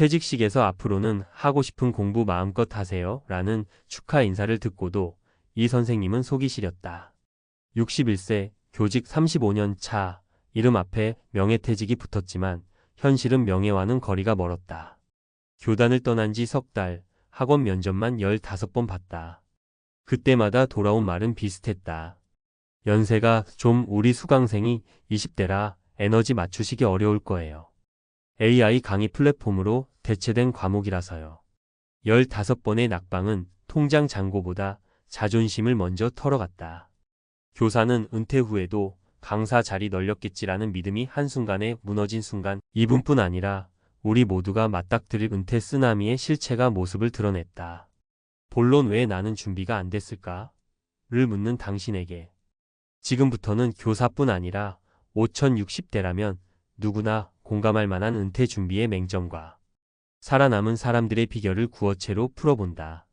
퇴직식에서 앞으로는 하고 싶은 공부 마음껏 하세요 라는 축하 인사를 듣고도 이 선생님은 속이 시렸다. 61세, 교직 35년 차, 이름 앞에 명예퇴직이 붙었지만 현실은 명예와는 거리가 멀었다. 교단을 떠난 지 석 달, 학원 면접만 15번 봤다. 그때마다 돌아온 말은 비슷했다. 연세가 좀 우리 수강생이 20대라 에너지 맞추시기 어려울 거예요. AI 강의 플랫폼으로 대체된 과목이라서요. 15번의 낙방은 통장 잔고보다 자존심을 먼저 털어갔다. 교사는 은퇴 후에도 강사 자리 널렸겠지라는 믿음이 한순간에 무너진 순간 이분뿐 아니라 우리 모두가 맞닥뜨릴 은퇴 쓰나미의 실체가 모습을 드러냈다. 본론 왜 나는 준비가 안 됐을까? 를 묻는 당신에게. 지금부터는 교사뿐 아니라 5060대라면 누구나 공감할 만한 은퇴 준비의 맹점과 살아남은 사람들의 비결을 구어체로 풀어본다.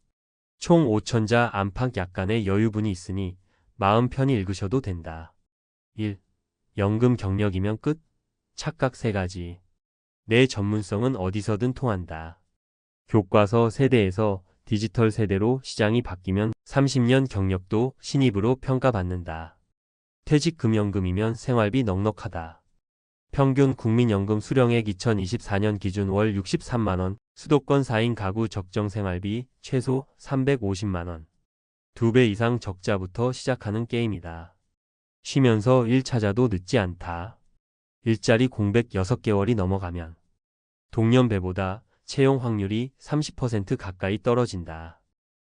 총 5,000자 안팎 약간의 여유분이 있으니 마음 편히 읽으셔도 된다. 1. 연금 경력이면 끝? 착각 3가지. 내 전문성은 어디서든 통한다. 교과서 세대에서 디지털 세대로 시장이 바뀌면 30년 경력도 신입으로 평가받는다. 퇴직금연금이면 생활비 넉넉하다. 평균 국민연금 수령액 2024년 기준 월 63만원, 수도권 4인 가구 적정 생활비 최소 350만원. 2배 이상 적자부터 시작하는 게임이다. 쉬면서 일 찾아도 늦지 않다. 일자리 공백 6개월이 넘어가면 동년배보다 채용 확률이 30% 가까이 떨어진다.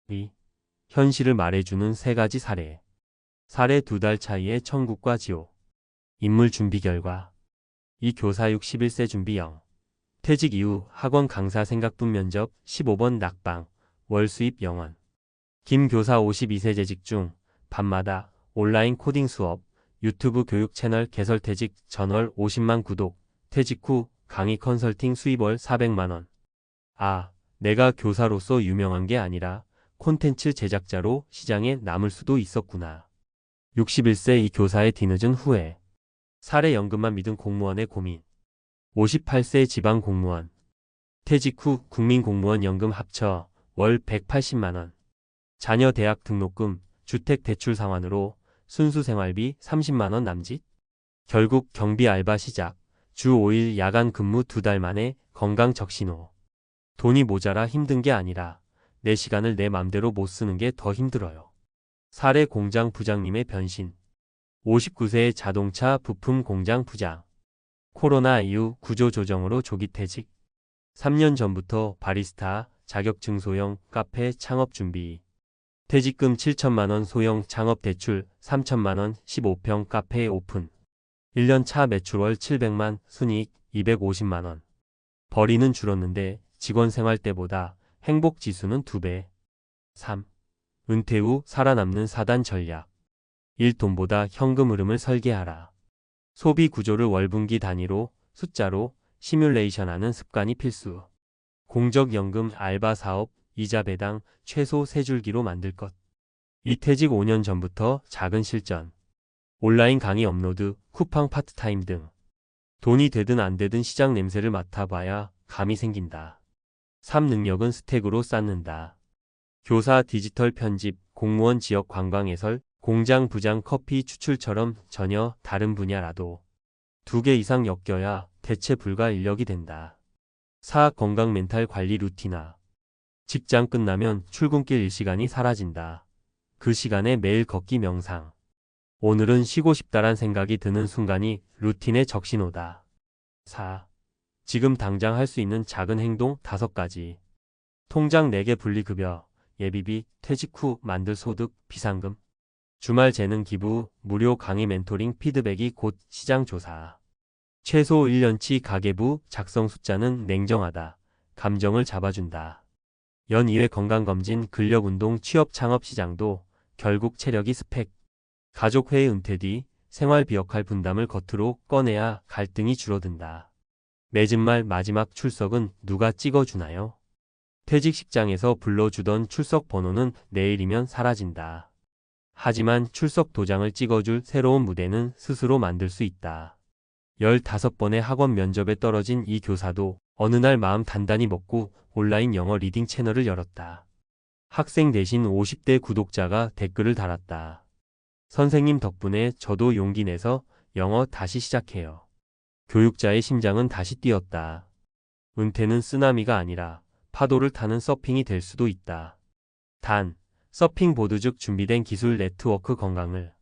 2. 현실을 말해주는 3가지 사례. 사례 2달 차이의 천국과 지옥. 인물 준비 결과. 이 교사 61세 준비 0. 퇴직 이후 학원 강사 생각분 면접 15번 낙방. 월 수입 0원. 김 교사 52세 재직 중 밤마다 온라인 코딩 수업, 유튜브 교육 채널 개설 퇴직 전월 50만 구독, 퇴직 후 강의 컨설팅 수입 월 400만원. 아, 내가 교사로서 유명한 게 아니라 콘텐츠 제작자로 시장에 남을 수도 있었구나. 61세 이 교사의 뒤늦은 후회. 사례 연금만 믿은 공무원의 고민. 58세 지방 공무원. 퇴직 후 국민공무원 연금 합쳐 월 180만원. 자녀 대학 등록금, 주택 대출 상환으로 순수 생활비 30만원 남짓? 결국 경비 알바 시작. 주 5일 야간 근무 2달 만에 건강 적신호. 돈이 모자라 힘든 게 아니라 내 시간을 내 맘대로 못 쓰는 게 더 힘들어요. 사례 공장 부장님의 변신. 59세의 자동차 부품 공장 부장. 코로나 이후 구조조정으로 조기 퇴직. 3년 전부터 바리스타 자격증 소형 카페 창업 준비. 퇴직금 7천만원 소형 창업대출 3천만원 15평 카페 오픈. 1년 차 매출 월 700만, 순이익 250만원. 벌이는 줄었는데 직원 생활 때보다 행복지수는 2배. 3. 은퇴 후 살아남는 4단 전략. 1. 돈보다 현금 흐름을 설계하라. 소비 구조를 월분기 단위로 숫자로 시뮬레이션하는 습관이 필수. 공적연금 알바 사업, 이자 배당 최소 3줄기로 만들 것. 이 퇴직 5년 전부터 작은 실전. 온라인 강의 업로드, 쿠팡 파트타임 등. 돈이 되든 안 되든 시장 냄새를 맡아봐야 감이 생긴다. 3. 능력은 스택으로 쌓는다. 교사 디지털 편집, 공무원 지역 관광 해설, 공장 부장 커피 추출처럼 전혀 다른 분야라도 2개 이상 엮여야 대체 불가 인력이 된다. 4. 건강 멘탈 관리 루틴화. 직장 끝나면 출근길 일시간이 사라진다. 그 시간에 매일 걷기 명상. 오늘은 쉬고 싶다란 생각이 드는 순간이 루틴의 적신호다. 4. 지금 당장 할 수 있는 작은 행동 5가지. 통장 4개 분리급여, 예비비, 퇴직 후 만들 소득, 비상금. 주말 재능 기부, 무료 강의 멘토링 피드백이 곧 시장 조사. 최소 1년치 가계부 작성 숫자는 냉정하다. 감정을 잡아준다. 연 2회 건강검진, 근력운동, 취업 창업 시장도 결국 체력이 스펙. 가족회의 은퇴 뒤 생활비 역할 분담을 겉으로 꺼내야 갈등이 줄어든다. 맺은 말 마지막 출석은 누가 찍어주나요? 퇴직식장에서 불러주던 출석 번호는 내일이면 사라진다. 하지만 출석 도장을 찍어줄 새로운 무대는 스스로 만들 수 있다. 15번의 학원 면접에 떨어진 이 교사도 어느 날 마음 단단히 먹고 온라인 영어 리딩 채널을 열었다. 학생 대신 50대 구독자가 댓글을 달았다. 선생님 덕분에 저도 용기 내서 영어 다시 시작해요. 교육자의 심장은 다시 뛰었다. 은퇴는 쓰나미가 아니라 파도를 타는 서핑이 될 수도 있다. 단, 서핑 보드 즉 준비된 기술 네트워크 건강을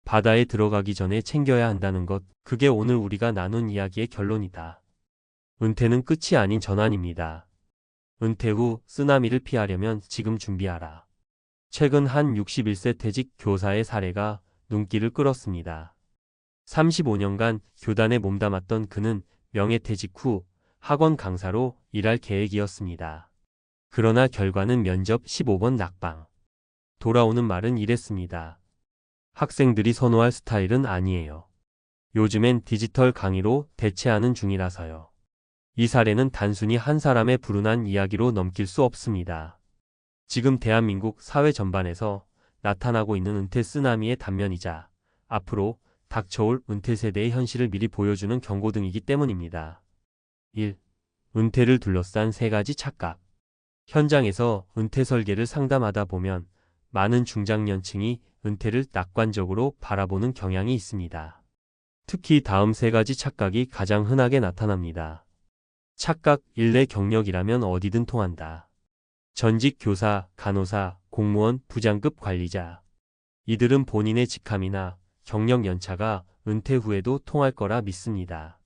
바다에 들어가기 전에 챙겨야 한다는 것, 그게 오늘 우리가 나눈 이야기의 결론이다. 은퇴는 끝이 아닌 전환입니다. 은퇴 후 쓰나미를 피하려면 지금 준비하라. 최근 한 61세 퇴직 교사의 사례가 눈길을 끌었습니다. 35년간 교단에 몸담았던 그는 명예퇴직 후 학원 강사로 일할 계획이었습니다. 그러나 결과는 면접 15번 낙방. 돌아오는 말은 이랬습니다. 학생들이 선호할 스타일은 아니에요. 요즘엔 디지털 강의로 대체하는 중이라서요. 이 사례는 단순히 한 사람의 불운한 이야기로 넘길 수 없습니다. 지금 대한민국 사회 전반에서 나타나고 있는 은퇴 쓰나미의 단면이자 앞으로 닥쳐올 은퇴 세대의 현실을 미리 보여주는 경고등이기 때문입니다. 1. 은퇴를 둘러싼 3가지 착각. 현장에서 은퇴 설계를 상담하다 보면 많은 중장년층이 은퇴를 낙관적으로 바라보는 경향이 있습니다. 특히 다음 3가지 착각이 가장 흔하게 나타납니다. 착각 1. 내 경력이라면 어디든 통한다. 전직 교사, 간호사, 공무원, 부장급 관리자. 이들은 본인의 직함이나 경력 연차가 은퇴 후에도 통할 거라 믿습니다.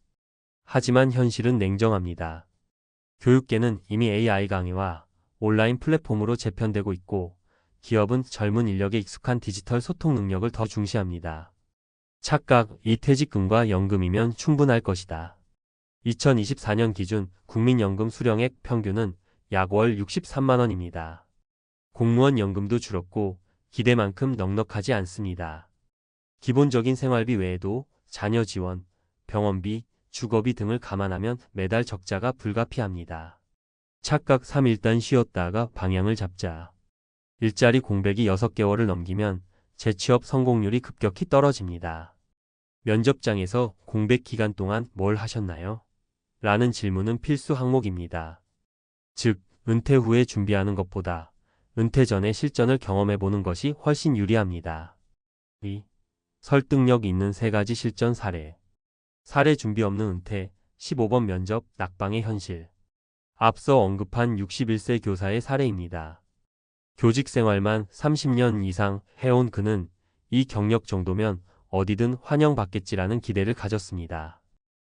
하지만 현실은 냉정합니다. 교육계는 이미 AI 강의와 온라인 플랫폼으로 재편되고 있고 기업은 젊은 인력에 익숙한 디지털 소통 능력을 더 중시합니다. 착각, 이 퇴직금과 연금이면 충분할 것이다. 2024년 기준 국민연금 수령액 평균은 약 월 63만 원입니다. 공무원 연금도 줄었고 기대만큼 넉넉하지 않습니다. 기본적인 생활비 외에도 자녀 지원, 병원비, 주거비 등을 감안하면 매달 적자가 불가피합니다. 착각 3. 일단 쉬었다가 방향을 잡자. 일자리 공백이 6개월을 넘기면 재취업 성공률이 급격히 떨어집니다. 면접장에서 공백 기간 동안 뭘 하셨나요? 라는 질문은 필수 항목입니다. 즉, 은퇴 후에 준비하는 것보다 은퇴 전에 실전을 경험해보는 것이 훨씬 유리합니다. 2. 설득력 있는 3가지 실전 사례. 사례 준비 없는 은퇴, 15번 면접, 낙방의 현실. 앞서 언급한 61세 교사의 사례입니다. 교직 생활만 30년 이상 해온 그는 이 경력 정도면 어디든 환영받겠지라는 기대를 가졌습니다.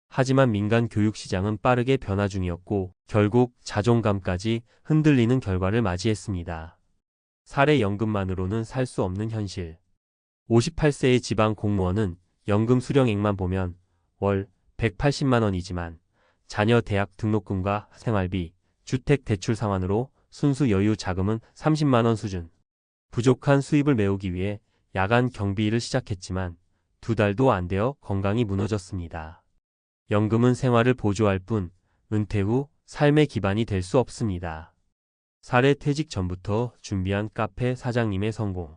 하지만 민간 교육 시장은 빠르게 변화 중이었고 결국 자존감까지 흔들리는 결과를 맞이했습니다. 사례 연금만으로는 살 수 없는 현실. 58세의 지방 공무원은 연금 수령액만 보면 월 180만 원이지만 자녀 대학 등록금과 생활비, 주택 대출 상환으로 순수 여유 자금은 30만 원 수준. 부족한 수입을 메우기 위해 야간 경비 일을 시작했지만 2달도 안 되어 건강이 무너졌습니다. 연금은 생활을 보조할 뿐 은퇴 후 삶의 기반이 될 수 없습니다. 사례 퇴직 전부터 준비한 카페 사장님의 성공.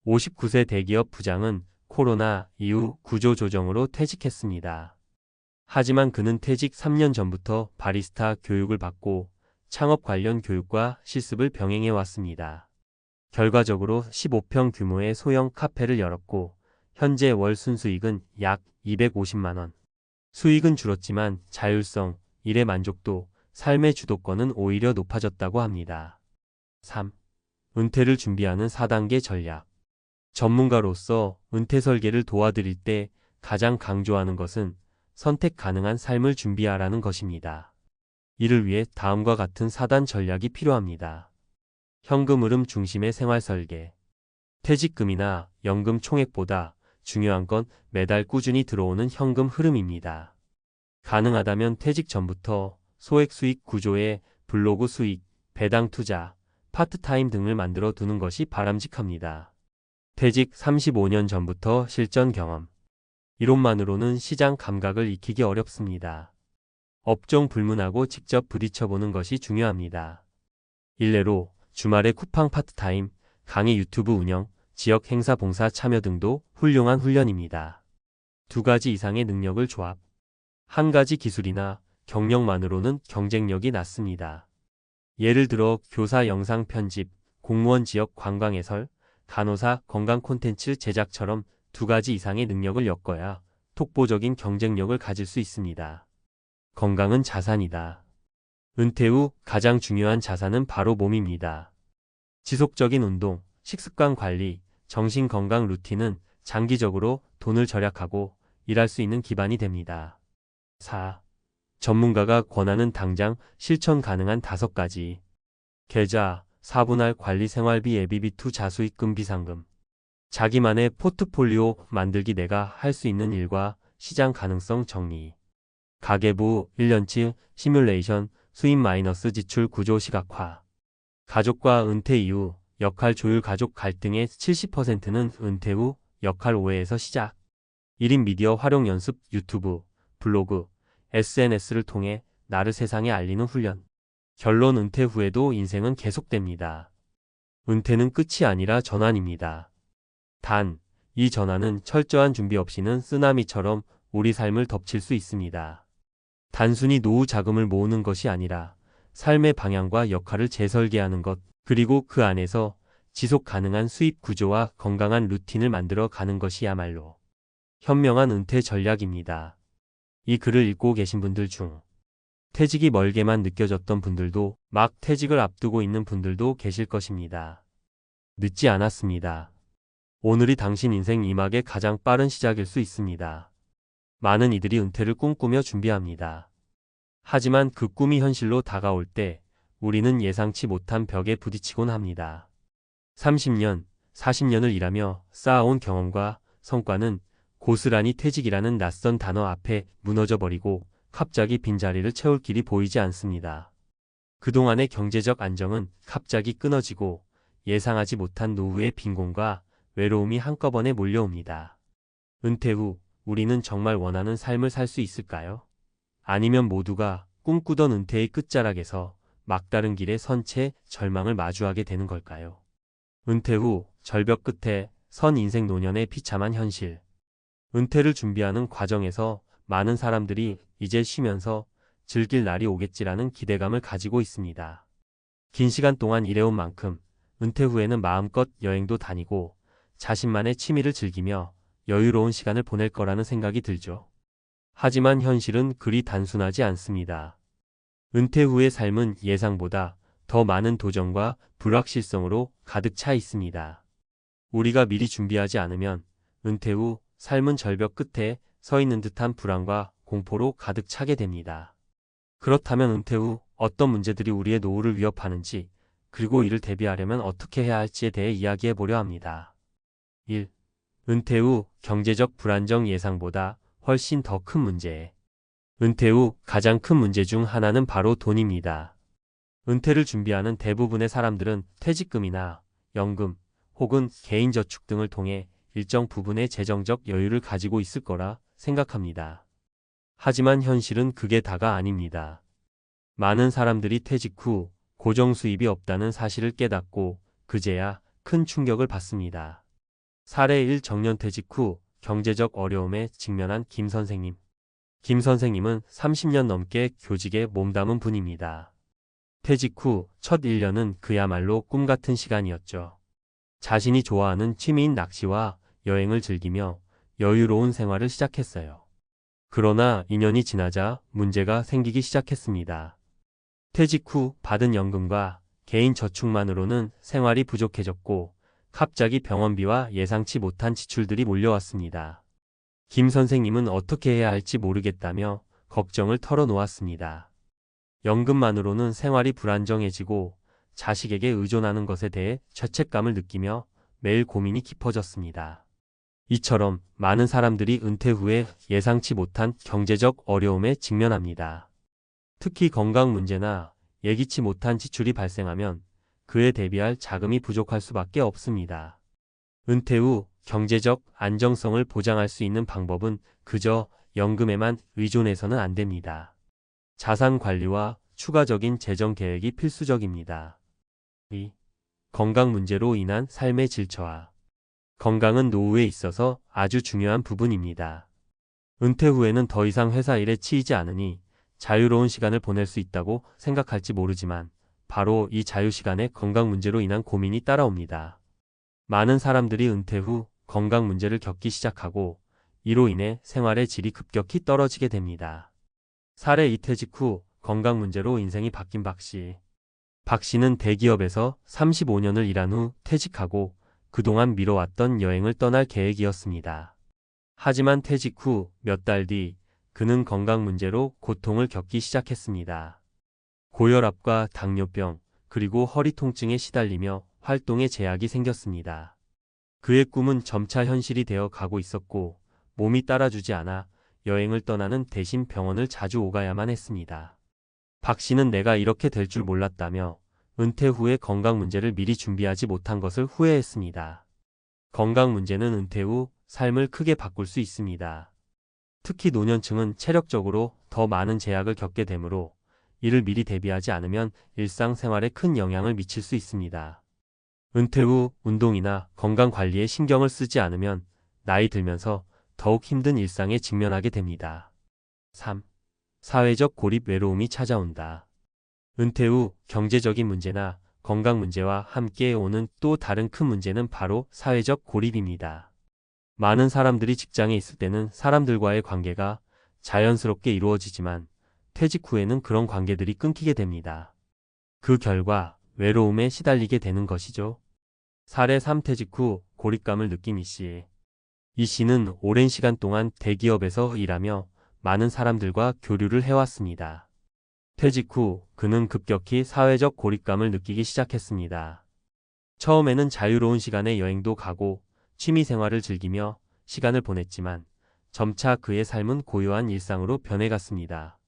59세 대기업 부장은 코로나 이후 구조조정으로 퇴직했습니다. 하지만 그는 퇴직 3년 전부터 바리스타 교육을 받고 창업 관련 교육과 실습을 병행해 왔습니다. 결과적으로 15평 규모의 소형 카페를 열었고 현재 월 순수익은 약 250만 원. 수익은 줄었지만 자율성, 일의 만족도, 삶의 주도권은 오히려 높아졌다고 합니다. 3. 은퇴를 준비하는 4단계 전략. 전문가로서 은퇴 설계를 도와드릴 때 가장 강조하는 것은 선택 가능한 삶을 준비하라는 것입니다. 이를 위해 다음과 같은 4단 전략이 필요합니다. 현금 흐름 중심의 생활 설계. 퇴직금이나 연금 총액보다 중요한 건 매달 꾸준히 들어오는 현금 흐름입니다. 가능하다면 퇴직 전부터 소액 수익 구조의 블로그 수익, 배당 투자, 파트타임 등을 만들어 두는 것이 바람직합니다. 퇴직 35년 전부터 실전 경험. 이론만으로는 시장 감각을 익히기 어렵습니다. 업종 불문하고 직접 부딪혀보는 것이 중요합니다. 일례로 주말에 쿠팡 파트타임, 강의 유튜브 운영, 지역 행사 봉사 참여 등도 훌륭한 훈련입니다. 두 가지 이상의 능력을 조합. 한 가지 기술이나 경력만으로는 경쟁력이 낮습니다. 예를 들어 교사 영상 편집, 공무원 지역 관광 해설, 간호사 건강 콘텐츠 제작처럼 두 가지 이상의 능력을 엮어야 독보적인 경쟁력을 가질 수 있습니다. 건강은 자산이다. 은퇴 후 가장 중요한 자산은 바로 몸입니다. 지속적인 운동, 식습관 관리, 정신건강 루틴은 장기적으로 돈을 절약하고 일할 수 있는 기반이 됩니다. 4. 전문가가 권하는 당장 실천 가능한 5가지. 계좌, 4분할 관리 생활비 예비비 투자 수익금 비상금. 자기만의 포트폴리오 만들기 내가 할 수 있는 일과 시장 가능성 정리. 가계부 1년치 시뮬레이션 수입 마이너스 지출 구조 시각화. 가족과 은퇴 이후 역할 조율 가족 갈등의 70%는 은퇴 후 역할 오해에서 시작. 1인 미디어 활용 연습 유튜브, 블로그, SNS를 통해 나를 세상에 알리는 훈련. 결론 은퇴 후에도 인생은 계속됩니다. 은퇴는 끝이 아니라 전환입니다. 단, 이 전환은 철저한 준비 없이는 쓰나미처럼 우리 삶을 덮칠 수 있습니다. 단순히 노후 자금을 모으는 것이 아니라 삶의 방향과 역할을 재설계하는 것, 그리고 그 안에서 지속 가능한 수입 구조와 건강한 루틴을 만들어 가는 것이야말로 현명한 은퇴 전략입니다. 이 글을 읽고 계신 분들 중 퇴직이 멀게만 느껴졌던 분들도 막 퇴직을 앞두고 있는 분들도 계실 것입니다. 늦지 않았습니다. 오늘이 당신 인생 2막의 가장 빠른 시작일 수 있습니다. 많은 이들이 은퇴를 꿈꾸며 준비합니다. 하지만 그 꿈이 현실로 다가올 때 우리는 예상치 못한 벽에 부딪히곤 합니다. 30년, 40년을 일하며 쌓아온 경험과 성과는 고스란히 퇴직이라는 낯선 단어 앞에 무너져버리고 갑자기 빈자리를 채울 길이 보이지 않습니다. 그동안의 경제적 안정은 갑자기 끊어지고 예상하지 못한 노후의 빈곤과 외로움이 한꺼번에 몰려옵니다. 은퇴 후 우리는 정말 원하는 삶을 살 수 있을까요? 아니면 모두가 꿈꾸던 은퇴의 끝자락에서 막다른 길에 선 채 절망을 마주하게 되는 걸까요? 은퇴 후 절벽 끝에 선 인생 노년의 비참한 현실. 은퇴를 준비하는 과정에서 많은 사람들이 이제 쉬면서 즐길 날이 오겠지라는 기대감을 가지고 있습니다. 긴 시간 동안 일해온 만큼 은퇴 후에는 마음껏 여행도 다니고 자신만의 취미를 즐기며 여유로운 시간을 보낼 거라는 생각이 들죠. 하지만 현실은 그리 단순하지 않습니다. 은퇴 후의 삶은 예상보다 더 많은 도전과 불확실성으로 가득 차 있습니다. 우리가 미리 준비하지 않으면 은퇴 후 삶은 절벽 끝에 서 있는 듯한 불안과 공포로 가득 차게 됩니다. 그렇다면 은퇴 후 어떤 문제들이 우리의 노후를 위협하는지, 그리고 이를 대비하려면 어떻게 해야 할지에 대해 이야기해 보려 합니다. 1. 은퇴 후 경제적 불안정 예상보다 훨씬 더 큰 문제. 은퇴 후 가장 큰 문제 중 하나는 바로 돈입니다. 은퇴를 준비하는 대부분의 사람들은 퇴직금이나 연금 혹은 개인저축 등을 통해 일정 부분의 재정적 여유를 가지고 있을 거라 생각합니다. 하지만 현실은 그게 다가 아닙니다. 많은 사람들이 퇴직 후 고정 수입이 없다는 사실을 깨닫고 그제야 큰 충격을 받습니다. 사례 1. 정년퇴직 후 경제적 어려움에 직면한 김 선생님. 김 선생님은 30년 넘게 교직에 몸담은 분입니다. 퇴직 후 첫 1년은 그야말로 꿈 같은 시간이었죠. 자신이 좋아하는 취미인 낚시와 여행을 즐기며 여유로운 생활을 시작했어요. 그러나 2년이 지나자 문제가 생기기 시작했습니다. 퇴직 후 받은 연금과 개인 저축만으로는 생활이 부족해졌고 갑자기 병원비와 예상치 못한 지출들이 몰려왔습니다. 김 선생님은 어떻게 해야 할지 모르겠다며 걱정을 털어놓았습니다. 연금만으로는 생활이 불안정해지고 자식에게 의존하는 것에 대해 죄책감을 느끼며 매일 고민이 깊어졌습니다. 이처럼 많은 사람들이 은퇴 후에 예상치 못한 경제적 어려움에 직면합니다. 특히 건강 문제나 예기치 못한 지출이 발생하면 그에 대비할 자금이 부족할 수밖에 없습니다. 은퇴 후 경제적 안정성을 보장할 수 있는 방법은 그저 연금에만 의존해서는 안 됩니다. 자산 관리와 추가적인 재정 계획이 필수적입니다. 2. 건강 문제로 인한 삶의 질처화. 건강은 노후에 있어서 아주 중요한 부분입니다. 은퇴 후에는 더 이상 회사 일에 치이지 않으니 자유로운 시간을 보낼 수 있다고 생각할지 모르지만 바로 이 자유 시간에 건강 문제로 인한 고민이 따라옵니다. 많은 사람들이 은퇴 후 건강 문제를 겪기 시작하고 이로 인해 생활의 질이 급격히 떨어지게 됩니다. 사례 이퇴직 후 건강 문제로 인생이 바뀐 박 씨. 박 씨는 대기업에서 35년을 일한 후 퇴직하고 그동안 미뤄왔던 여행을 떠날 계획이었습니다. 하지만 퇴직 후 몇 달 뒤 그는 건강 문제로 고통을 겪기 시작했습니다. 고혈압과 당뇨병, 그리고 허리 통증에 시달리며 활동에 제약이 생겼습니다. 그의 꿈은 점차 현실이 되어 가고 있었고 몸이 따라주지 않아 여행을 떠나는 대신 병원을 자주 오가야만 했습니다. 박 씨는 내가 이렇게 될 줄 몰랐다며 은퇴 후에 건강 문제를 미리 준비하지 못한 것을 후회했습니다. 건강 문제는 은퇴 후 삶을 크게 바꿀 수 있습니다. 특히 노년층은 체력적으로 더 많은 제약을 겪게 되므로 이를 미리 대비하지 않으면 일상생활에 큰 영향을 미칠 수 있습니다. 은퇴 후 운동이나 건강 관리에 신경을 쓰지 않으면 나이 들면서 더욱 힘든 일상에 직면하게 됩니다. 3. 사회적 고립 외로움이 찾아온다. 은퇴 후 경제적인 문제나 건강 문제와 함께 오는 또 다른 큰 문제는 바로 사회적 고립입니다. 많은 사람들이 직장에 있을 때는 사람들과의 관계가 자연스럽게 이루어지지만 퇴직 후에는 그런 관계들이 끊기게 됩니다. 그 결과 외로움에 시달리게 되는 것이죠. 사례 3. 퇴직 후 고립감을 느낀 이 씨. 이 씨는 오랜 시간 동안 대기업에서 일하며 많은 사람들과 교류를 해왔습니다. 퇴직 후 그는 급격히 사회적 고립감을 느끼기 시작했습니다. 처음에는 자유로운 시간에 여행도 가고 취미 생활을 즐기며 시간을 보냈지만 점차 그의 삶은 고요한 일상으로 변해갔습니다.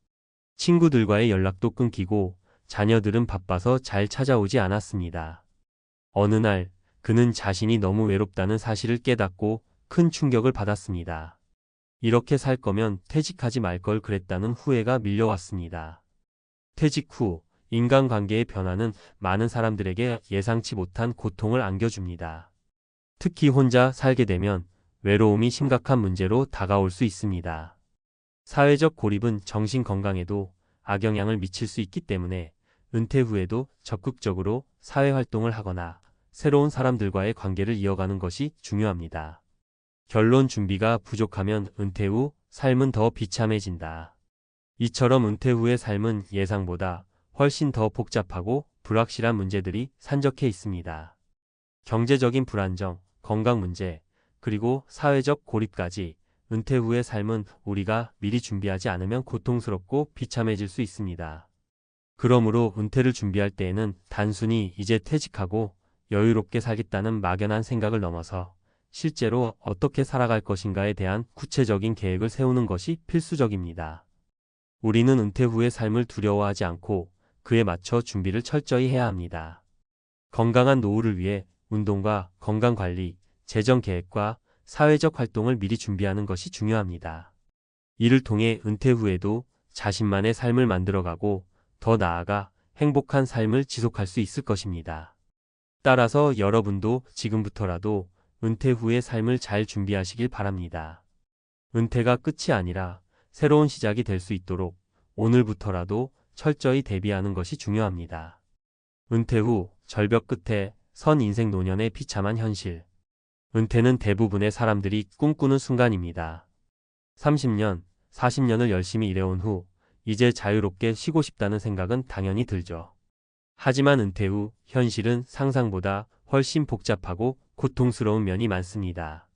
친구들과의 연락도 끊기고 자녀들은 바빠서 잘 찾아오지 않았습니다. 어느 날 그는 자신이 너무 외롭다는 사실을 깨닫고 큰 충격을 받았습니다. 이렇게 살 거면 퇴직하지 말 걸 그랬다는 후회가 밀려왔습니다. 퇴직 후 인간관계의 변화는 많은 사람들에게 예상치 못한 고통을 안겨줍니다. 특히 혼자 살게 되면 외로움이 심각한 문제로 다가올 수 있습니다. 사회적 고립은 정신 건강에도 악영향을 미칠 수 있기 때문에 은퇴 후에도 적극적으로 사회활동을 하거나 새로운 사람들과의 관계를 이어가는 것이 중요합니다. 결론 준비가 부족하면 은퇴 후 삶은 더 비참해진다. 이처럼 은퇴 후의 삶은 예상보다 훨씬 더 복잡하고 불확실한 문제들이 산적해 있습니다. 경제적인 불안정, 건강 문제, 그리고 사회적 고립까지 은퇴 후의 삶은 우리가 미리 준비하지 않으면 고통스럽고 비참해질 수 있습니다. 그러므로 은퇴를 준비할 때에는 단순히 이제 퇴직하고 여유롭게 살겠다는 막연한 생각을 넘어서 실제로 어떻게 살아갈 것인가에 대한 구체적인 계획을 세우는 것이 필수적입니다. 우리는 은퇴 후의 삶을 두려워하지 않고 그에 맞춰 준비를 철저히 해야 합니다. 건강한 노후를 위해 운동과 건강관리, 재정 계획과 사회적 활동을 미리 준비하는 것이 중요합니다. 이를 통해 은퇴 후에도 자신만의 삶을 만들어가고 더 나아가 행복한 삶을 지속할 수 있을 것입니다. 따라서 여러분도 지금부터라도 은퇴 후의 삶을 잘 준비하시길 바랍니다. 은퇴가 끝이 아니라 새로운 시작이 될 수 있도록 오늘부터라도 철저히 대비하는 것이 중요합니다. 은퇴 후 절벽 끝에 선 인생 노년의 비참한 현실. 은퇴는 대부분의 사람들이 꿈꾸는 순간입니다. 30년, 40년을 열심히 일해온 후 이제 자유롭게 쉬고 싶다는 생각은 당연히 들죠. 하지만 은퇴 후 현실은 상상보다 훨씬 복잡하고 고통스러운 면이 많습니다.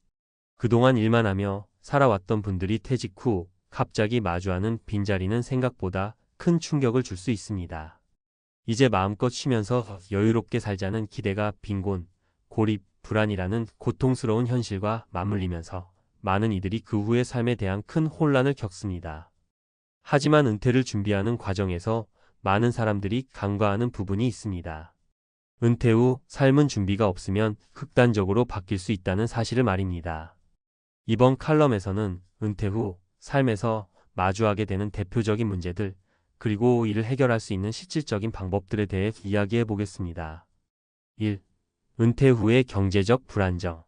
그동안 일만 하며 살아왔던 분들이 퇴직 후 갑자기 마주하는 빈자리는 생각보다 큰 충격을 줄 수 있습니다. 이제 마음껏 쉬면서 여유롭게 살자는 기대가 빈곤, 고립, 불안이라는 고통스러운 현실과 맞물리면서 많은 이들이 그 후의 삶에 대한 큰 혼란을 겪습니다. 하지만 은퇴를 준비하는 과정에서 많은 사람들이 간과하는 부분이 있습니다. 은퇴 후 삶은 준비가 없으면 극단적으로 바뀔 수 있다는 사실을 말입니다. 이번 칼럼에서는 은퇴 후 삶에서 마주하게 되는 대표적인 문제들, 그리고 이를 해결할 수 있는 실질적인 방법들에 대해 이야기해 보겠습니다. 1. 은퇴 후의 경제적 불안정.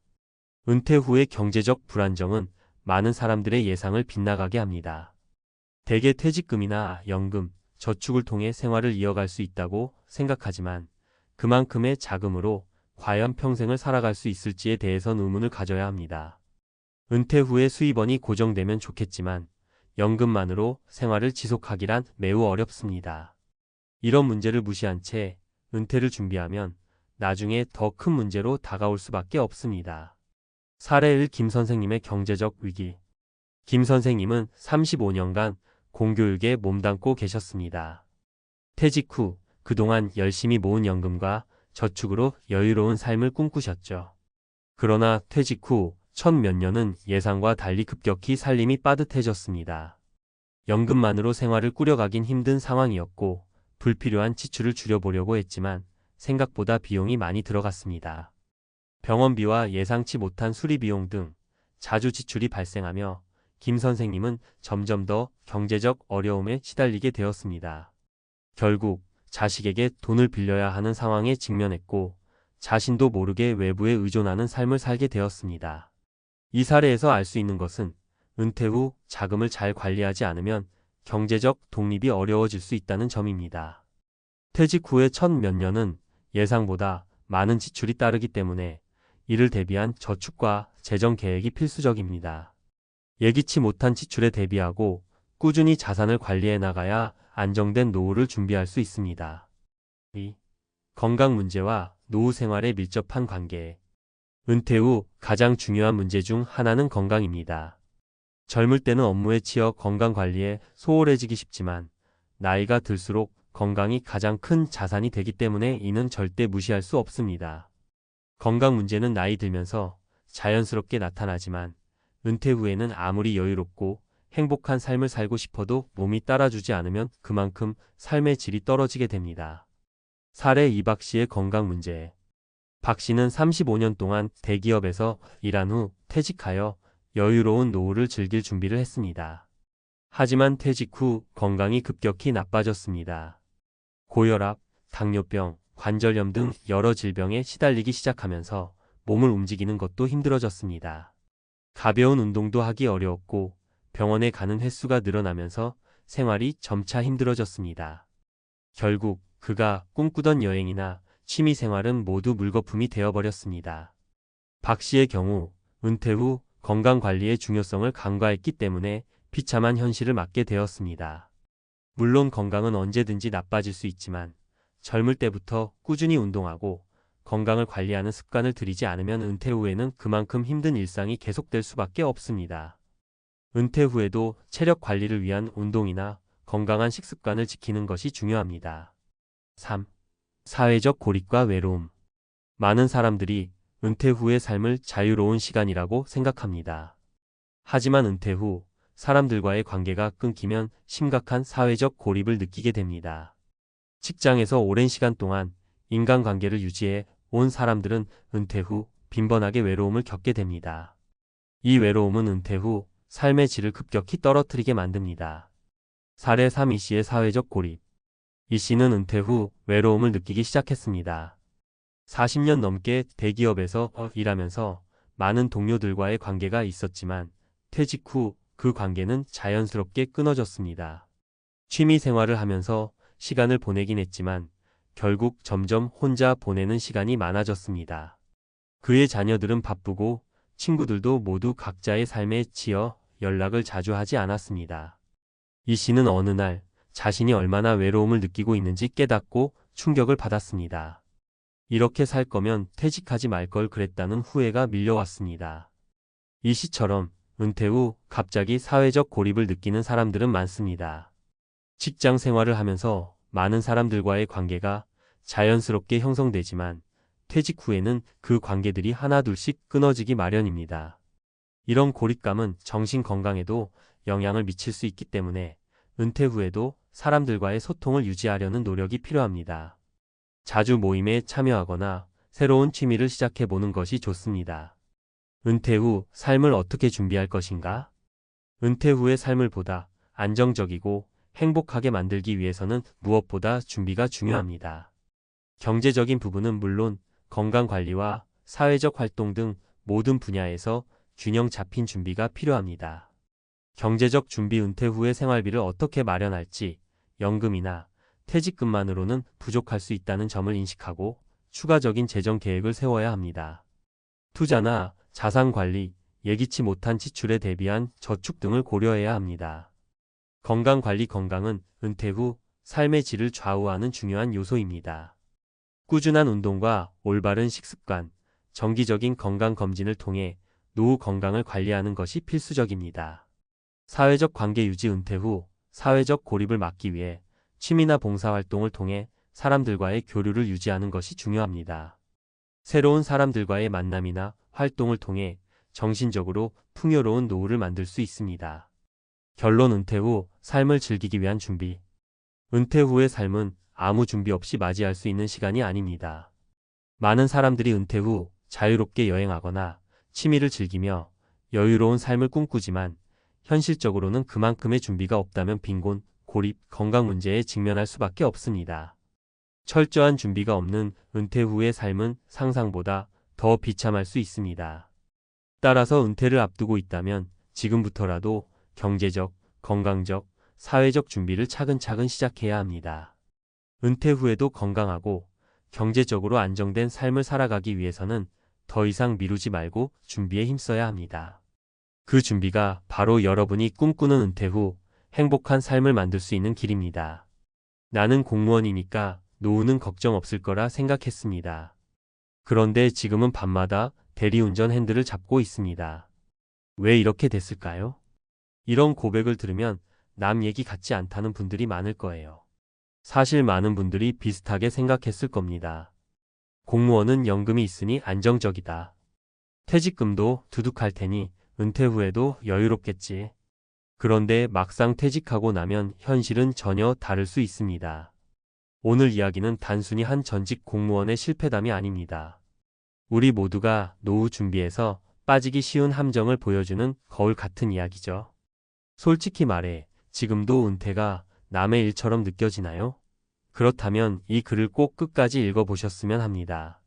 은퇴 후의 경제적 불안정은 많은 사람들의 예상을 빗나가게 합니다. 대개 퇴직금이나 연금, 저축을 통해 생활을 이어갈 수 있다고 생각하지만 그만큼의 자금으로 과연 평생을 살아갈 수 있을지에 대해선 의문을 가져야 합니다. 은퇴 후에 수입원이 고정되면 좋겠지만 연금만으로 생활을 지속하기란 매우 어렵습니다. 이런 문제를 무시한 채 은퇴를 준비하면 나중에 더 큰 문제로 다가올 수밖에 없습니다. 사례 1. 김 선생님의 경제적 위기. 김 선생님은 35년간 공교육에 몸담고 계셨습니다. 퇴직 후 그동안 열심히 모은 연금과 저축으로 여유로운 삶을 꿈꾸셨죠. 그러나 퇴직 후 첫 몇 년은 예상과 달리 급격히 살림이 빠듯해졌습니다. 연금만으로 생활을 꾸려가긴 힘든 상황이었고 불필요한 지출을 줄여보려고 했지만 생각보다 비용이 많이 들어갔습니다. 병원비와 예상치 못한 수리비용 등 자주 지출이 발생하며 김 선생님은 점점 더 경제적 어려움에 시달리게 되었습니다. 결국 자식에게 돈을 빌려야 하는 상황에 직면했고 자신도 모르게 외부에 의존하는 삶을 살게 되었습니다. 이 사례에서 알 수 있는 것은 은퇴 후 자금을 잘 관리하지 않으면 경제적 독립이 어려워질 수 있다는 점입니다. 퇴직 후의 첫 몇 년은 예상보다 많은 지출이 따르기 때문에 이를 대비한 저축과 재정 계획이 필수적입니다. 예기치 못한 지출에 대비하고 꾸준히 자산을 관리해 나가야 안정된 노후를 준비할 수 있습니다. 2. 건강 문제와 노후 생활에 밀접한 관계. 은퇴 후 가장 중요한 문제 중 하나는 건강입니다. 젊을 때는 업무에 치여 건강 관리에 소홀해지기 쉽지만 나이가 들수록 건강이 가장 큰 자산이 되기 때문에 이는 절대 무시할 수 없습니다. 건강 문제는 나이 들면서 자연스럽게 나타나지만 은퇴 후에는 아무리 여유롭고 행복한 삶을 살고 싶어도 몸이 따라주지 않으면 그만큼 삶의 질이 떨어지게 됩니다. 사례 2. 박 씨의 건강 문제. 박 씨는 35년 동안 대기업에서 일한 후 퇴직하여 여유로운 노후를 즐길 준비를 했습니다. 하지만 퇴직 후 건강이 급격히 나빠졌습니다. 고혈압, 당뇨병, 관절염 등 여러 질병에 시달리기 시작하면서 몸을 움직이는 것도 힘들어졌습니다. 가벼운 운동도 하기 어려웠고 병원에 가는 횟수가 늘어나면서 생활이 점차 힘들어졌습니다. 결국 그가 꿈꾸던 여행이나 취미 생활은 모두 물거품이 되어버렸습니다. 박 씨의 경우 은퇴 후 건강관리의 중요성을 간과했기 때문에 비참한 현실을 맞게 되었습니다. 물론 건강은 언제든지 나빠질 수 있지만 젊을 때부터 꾸준히 운동하고 건강을 관리하는 습관을 들이지 않으면 은퇴 후에는 그만큼 힘든 일상이 계속될 수밖에 없습니다. 은퇴 후에도 체력 관리를 위한 운동이나 건강한 식습관을 지키는 것이 중요합니다. 3. 사회적 고립과 외로움. 많은 사람들이 은퇴 후의 삶을 자유로운 시간이라고 생각합니다. 하지만 은퇴 후 사람들과의 관계가 끊기면 심각한 사회적 고립을 느끼게 됩니다. 직장에서 오랜 시간 동안 인간관계를 유지해 온 사람들은 은퇴 후 빈번하게 외로움을 겪게 됩니다. 이 외로움은 은퇴 후 삶의 질을 급격히 떨어뜨리게 만듭니다. 사례 3. 이 씨의 사회적 고립. 이 씨는 은퇴 후 외로움을 느끼기 시작했습니다. 40년 넘게 대기업에서 일하면서 많은 동료들과의 관계가 있었지만 퇴직 후 그 관계는 자연스럽게 끊어졌습니다. 취미 생활을 하면서 시간을 보내긴 했지만 결국 점점 혼자 보내는 시간이 많아졌습니다. 그의 자녀들은 바쁘고 친구들도 모두 각자의 삶에 치여 연락을 자주 하지 않았습니다. 이 씨는 어느 날 자신이 얼마나 외로움을 느끼고 있는지 깨닫고 충격을 받았습니다. 이렇게 살 거면 퇴직하지 말 걸 그랬다는 후회가 밀려왔습니다. 이 씨처럼 은퇴 후 갑자기 사회적 고립을 느끼는 사람들은 많습니다. 직장 생활을 하면서 많은 사람들과의 관계가 자연스럽게 형성되지만 퇴직 후에는 그 관계들이 하나둘씩 끊어지기 마련입니다. 이런 고립감은 정신 건강에도 영향을 미칠 수 있기 때문에 은퇴 후에도 사람들과의 소통을 유지하려는 노력이 필요합니다. 자주 모임에 참여하거나 새로운 취미를 시작해보는 것이 좋습니다. 은퇴 후 삶을 어떻게 준비할 것인가? 은퇴 후의 삶을 보다 안정적이고 행복하게 만들기 위해서는 무엇보다 준비가 중요합니다. 경제적인 부분은 물론 건강관리와 사회적 활동 등 모든 분야에서 균형 잡힌 준비가 필요합니다. 경제적 준비, 은퇴 후의 생활비를 어떻게 마련할지, 연금이나 퇴직금만으로는 부족할 수 있다는 점을 인식하고 추가적인 재정 계획을 세워야 합니다. 투자나 자산 관리, 예기치 못한 지출에 대비한 저축 등을 고려해야 합니다. 건강 관리, 건강은 은퇴 후 삶의 질을 좌우하는 중요한 요소입니다. 꾸준한 운동과 올바른 식습관, 정기적인 건강 검진을 통해 노후 건강을 관리하는 것이 필수적입니다. 사회적 관계 유지, 은퇴 후 사회적 고립을 막기 위해 취미나 봉사활동을 통해 사람들과의 교류를 유지하는 것이 중요합니다. 새로운 사람들과의 만남이나 활동을 통해 정신적으로 풍요로운 노후를 만들 수 있습니다. 결론, 은퇴 후 삶을 즐기기 위한 준비. 은퇴 후의 삶은 아무 준비 없이 맞이할 수 있는 시간이 아닙니다. 많은 사람들이 은퇴 후 자유롭게 여행하거나 취미를 즐기며 여유로운 삶을 꿈꾸지만 현실적으로는 그만큼의 준비가 없다면 빈곤, 고립, 건강 문제에 직면할 수밖에 없습니다. 철저한 준비가 없는 은퇴 후의 삶은 상상보다 더 비참할 수 있습니다. 따라서 은퇴를 앞두고 있다면 지금부터라도 경제적, 건강적, 사회적 준비를 차근차근 시작해야 합니다. 은퇴 후에도 건강하고 경제적으로 안정된 삶을 살아가기 위해서는 더 이상 미루지 말고 준비에 힘써야 합니다. 그 준비가 바로 여러분이 꿈꾸는 은퇴 후 행복한 삶을 만들 수 있는 길입니다. 나는 공무원이니까 노후는 걱정 없을 거라 생각했습니다. 그런데 지금은 밤마다 대리운전 핸들을 잡고 있습니다. 왜 이렇게 됐을까요? 이런 고백을 들으면 남 얘기 같지 않다는 분들이 많을 거예요. 사실 많은 분들이 비슷하게 생각했을 겁니다. 공무원은 연금이 있으니 안정적이다. 퇴직금도 두둑할 테니 은퇴 후에도 여유롭겠지. 그런데 막상 퇴직하고 나면 현실은 전혀 다를 수 있습니다. 오늘 이야기는 단순히 한 전직 공무원의 실패담이 아닙니다. 우리 모두가 노후 준비에서 빠지기 쉬운 함정을 보여주는 거울 같은 이야기죠. 솔직히 말해 지금도 은퇴가 남의 일처럼 느껴지나요? 그렇다면 이 글을 꼭 끝까지 읽어보셨으면 합니다.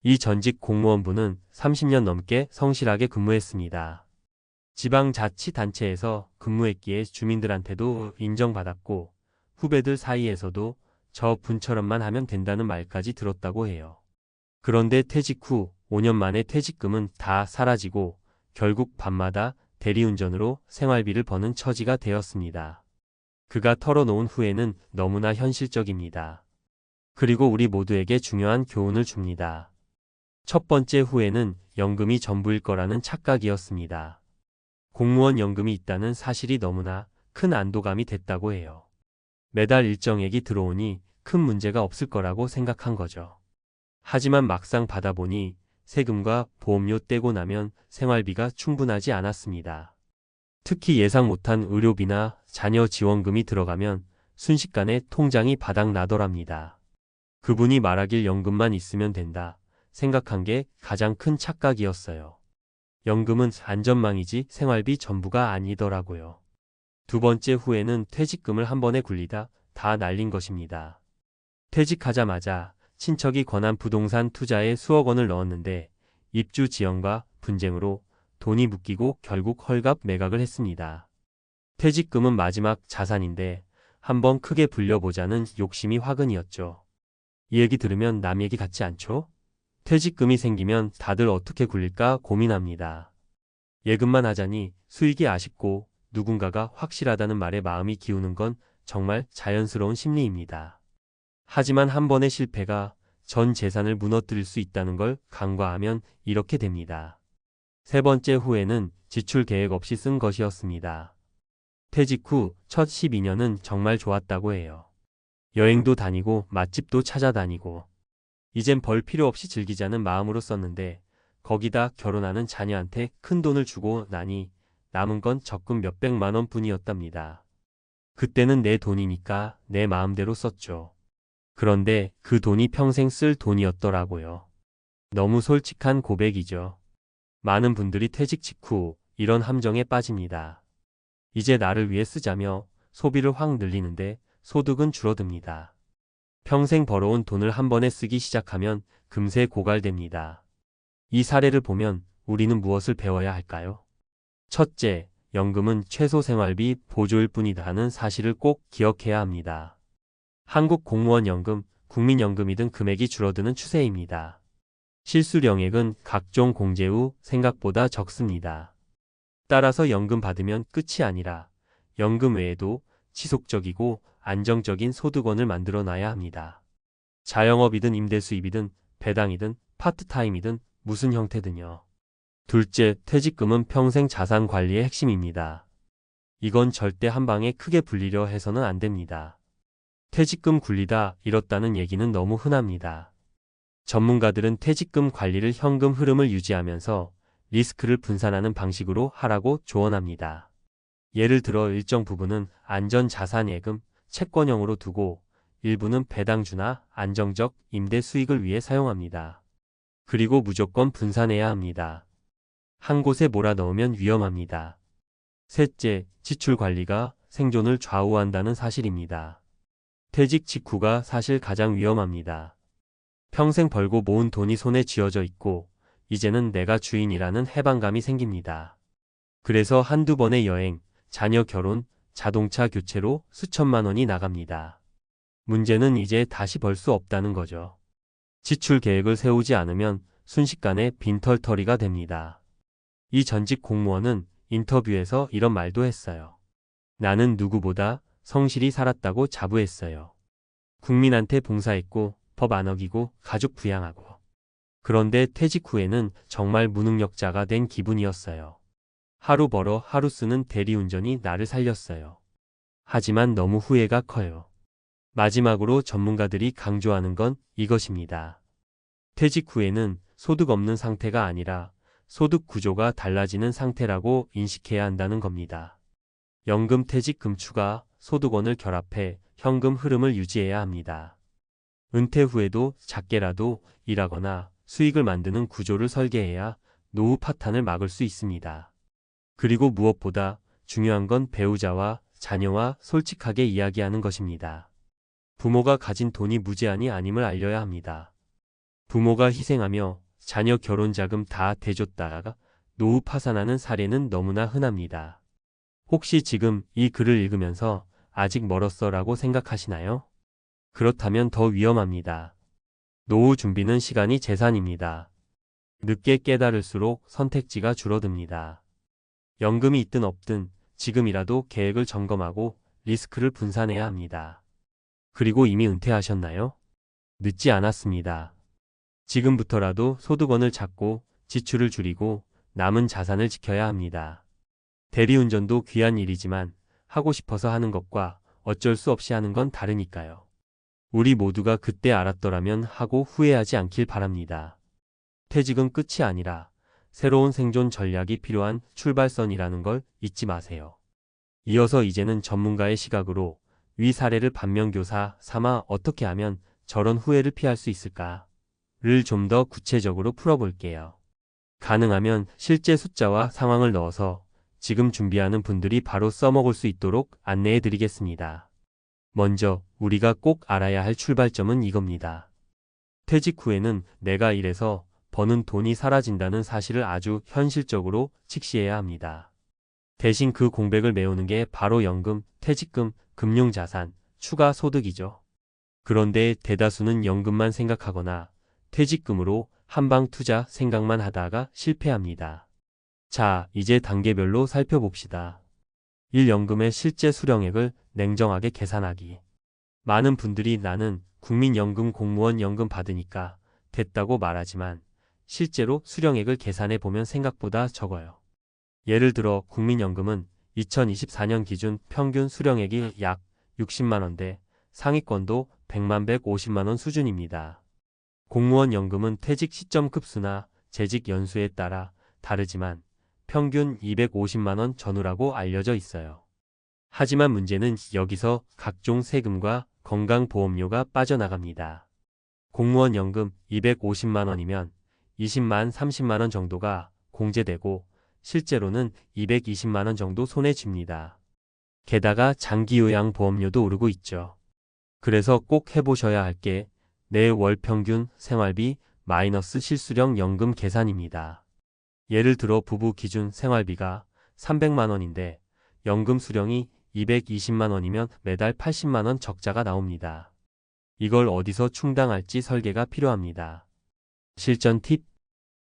이 전직 공무원분은 30년 넘게 성실하게 근무했습니다. 지방자치단체에서 근무했기에 주민들한테도 인정받았고 후배들 사이에서도 저 분처럼만 하면 된다는 말까지 들었다고 해요. 그런데 퇴직 후 5년 만에 퇴직금은 다 사라지고 결국 밤마다 대리운전으로 생활비를 버는 처지가 되었습니다. 그가 털어놓은 후회는 너무나 현실적입니다. 그리고 우리 모두에게 중요한 교훈을 줍니다. 첫 번째 후회는 연금이 전부일 거라는 착각이었습니다. 공무원 연금이 있다는 사실이 너무나 큰 안도감이 됐다고 해요. 매달 일정액이 들어오니 큰 문제가 없을 거라고 생각한 거죠. 하지만 막상 받아보니 세금과 보험료 떼고 나면 생활비가 충분하지 않았습니다. 특히 예상 못한 의료비나 자녀 지원금이 들어가면 순식간에 통장이 바닥 나더랍니다. 그분이 말하길 연금만 있으면 된다 생각한 게 가장 큰 착각이었어요. 연금은 안전망이지 생활비 전부가 아니더라고요. 두 번째 후회는 퇴직금을 한 번에 굴리다 다 날린 것입니다. 퇴직하자마자 친척이 권한 부동산 투자에 수억 원을 넣었는데 입주 지연과 분쟁으로 돈이 묶이고 결국 헐값 매각을 했습니다. 퇴직금은 마지막 자산인데 한번 크게 불려보자는 욕심이 화근이었죠. 이 얘기 들으면 남 얘기 같지 않죠? 퇴직금이 생기면 다들 어떻게 굴릴까 고민합니다. 예금만 하자니 수익이 아쉽고 누군가가 확실하다는 말에 마음이 기우는 건 정말 자연스러운 심리입니다. 하지만 한 번의 실패가 전 재산을 무너뜨릴 수 있다는 걸 간과하면 이렇게 됩니다. 세 번째 후회는 지출 계획 없이 쓴 것이었습니다. 퇴직 후 첫 12년은 정말 좋았다고 해요. 여행도 다니고 맛집도 찾아다니고 이젠 벌 필요 없이 즐기자는 마음으로 썼는데 거기다 결혼하는 자녀한테 큰 돈을 주고 나니 남은 건 적금 몇백만 원 뿐이었답니다. 그때는 내 돈이니까 내 마음대로 썼죠. 그런데 그 돈이 평생 쓸 돈이었더라고요. 너무 솔직한 고백이죠. 많은 분들이 퇴직 직후 이런 함정에 빠집니다. 이제 나를 위해 쓰자며 소비를 확 늘리는데 소득은 줄어듭니다. 평생 벌어온 돈을 한 번에 쓰기 시작하면 금세 고갈됩니다. 이 사례를 보면 우리는 무엇을 배워야 할까요? 첫째, 연금은 최소 생활비 보조일 뿐이라는 사실을 꼭 기억해야 합니다. 한국 공무원 연금, 국민연금이든 금액이 줄어드는 추세입니다. 실수령액은 각종 공제 후 생각보다 적습니다. 따라서 연금 받으면 끝이 아니라 연금 외에도 지속적이고 안정적인 소득원을 만들어 놔야 합니다. 자영업이든 임대수입이든 배당이든 파트타임이든 무슨 형태든요. 둘째, 퇴직금은 평생 자산 관리의 핵심입니다. 이건 절대 한 방에 크게 불리려 해서는 안 됩니다. 퇴직금 굴리다 잃었다는 얘기는 너무 흔합니다. 전문가들은 퇴직금 관리를 현금 흐름을 유지하면서 리스크를 분산하는 방식으로 하라고 조언합니다. 예를 들어 일정 부분은 안전자산예금, 채권형으로 두고 일부는 배당주나 안정적 임대 수익을 위해 사용합니다. 그리고 무조건 분산해야 합니다. 한 곳에 몰아넣으면 위험합니다. 셋째, 지출 관리가 생존을 좌우한다는 사실입니다. 퇴직 직후가 사실 가장 위험합니다. 평생 벌고 모은 돈이 손에 쥐어져 있고 이제는 내가 주인이라는 해방감이 생깁니다. 그래서 한두 번의 여행, 자녀 결혼, 자동차 교체로 수천만 원이 나갑니다. 문제는 이제 다시 벌 수 없다는 거죠. 지출 계획을 세우지 않으면 순식간에 빈털터리가 됩니다. 이 전직 공무원은 인터뷰에서 이런 말도 했어요. 나는 누구보다 성실히 살았다고 자부했어요. 국민한테 봉사했고 법 안 어기고 가족 부양하고. 그런데 퇴직 후에는 정말 무능력자가 된 기분이었어요. 하루 벌어 하루 쓰는 대리운전이 나를 살렸어요. 하지만 너무 후회가 커요. 마지막으로 전문가들이 강조하는 건 이것입니다. 퇴직 후에는 소득 없는 상태가 아니라 소득 구조가 달라지는 상태라고 인식해야 한다는 겁니다. 연금 퇴직금 추가, 소득원을 결합해 현금 흐름을 유지해야 합니다. 은퇴 후에도 작게라도 일하거나 수익을 만드는 구조를 설계해야 노후 파탄을 막을 수 있습니다. 그리고 무엇보다 중요한 건 배우자와 자녀와 솔직하게 이야기하는 것입니다. 부모가 가진 돈이 무제한이 아님을 알려야 합니다. 부모가 희생하며 자녀 결혼 자금 다 대줬다가 노후 파산하는 사례는 너무나 흔합니다. 혹시 지금 이 글을 읽으면서 아직 멀었어 라고 생각하시나요? 그렇다면 더 위험합니다. 노후 준비는 시간이 재산입니다. 늦게 깨달을수록 선택지가 줄어듭니다. 연금이 있든 없든 지금이라도 계획을 점검하고 리스크를 분산해야 합니다. 그리고 이미 은퇴하셨나요? 늦지 않았습니다. 지금부터라도 소득원을 찾고 지출을 줄이고 남은 자산을 지켜야 합니다. 대리운전도 귀한 일이지만 하고 싶어서 하는 것과 어쩔 수 없이 하는 건 다르니까요. 우리 모두가 그때 알았더라면 하고 후회하지 않길 바랍니다. 퇴직은 끝이 아니라 새로운 생존 전략이 필요한 출발선이라는 걸 잊지 마세요. 이어서 이제는 전문가의 시각으로 위 사례를 반면교사 삼아 어떻게 하면 저런 후회를 피할 수 있을까를 좀 더 구체적으로 풀어볼게요. 가능하면 실제 숫자와 상황을 넣어서 지금 준비하는 분들이 바로 써먹을 수 있도록 안내해 드리겠습니다. 먼저 우리가 꼭 알아야 할 출발점은 이겁니다. 퇴직 후에는 내가 일해서 버는 돈이 사라진다는 사실을 아주 현실적으로 직시해야 합니다. 대신 그 공백을 메우는 게 바로 연금, 퇴직금, 금융자산, 추가 소득이죠. 그런데 대다수는 연금만 생각하거나 퇴직금으로 한방 투자 생각만 하다가 실패합니다. 자, 이제 단계별로 살펴봅시다. 1. 연금의 실제 수령액을 냉정하게 계산하기. 많은 분들이 나는 국민연금 공무원 연금 받으니까 됐다고 말하지만 실제로 수령액을 계산해 보면 생각보다 적어요. 예를 들어 국민연금은 2024년 기준 평균 수령액이 약 60만 원대, 상위권도 100만 150만 원 수준입니다. 공무원 연금은 퇴직 시점 급수나 재직 연수에 따라 다르지만 평균 250만 원 전후라고 알려져 있어요. 하지만 문제는 여기서 각종 세금과 건강보험료가 빠져나갑니다. 공무원 연금 250만 원이면 20만 30만 원 정도가 공제되고 실제로는 220만 원 정도 손에 쥡니다. 게다가 장기요양보험료도 오르고 있죠. 그래서 꼭 해보셔야 할 게 내 월 평균 생활비 마이너스 실수령 연금 계산입니다. 예를 들어 부부 기준 생활비가 300만 원인데 연금 수령이 220만 원이면 매달 80만 원 적자가 나옵니다. 이걸 어디서 충당할지 설계가 필요합니다. 실전 팁.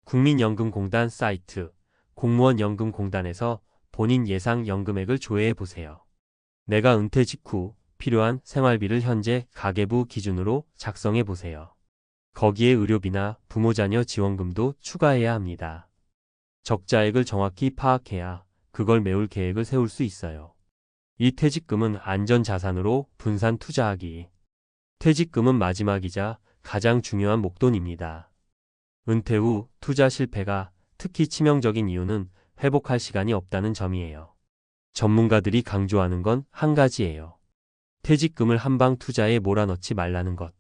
국민연금공단 사이트, 공무원연금공단에서 본인 예상 연금액을 조회해 보세요. 내가 은퇴 직후 필요한 생활비를 현재 가계부 기준으로 작성해 보세요. 거기에 의료비나 부모 자녀 지원금도 추가해야 합니다. 적자액을 정확히 파악해야 그걸 메울 계획을 세울 수 있어요. 이 퇴직금은 안전자산으로 분산 투자하기. 퇴직금은 마지막이자 가장 중요한 목돈입니다. 은퇴 후 투자 실패가 특히 치명적인 이유는 회복할 시간이 없다는 점이에요. 전문가들이 강조하는 건 한 가지예요. 퇴직금을 한방 투자에 몰아넣지 말라는 것.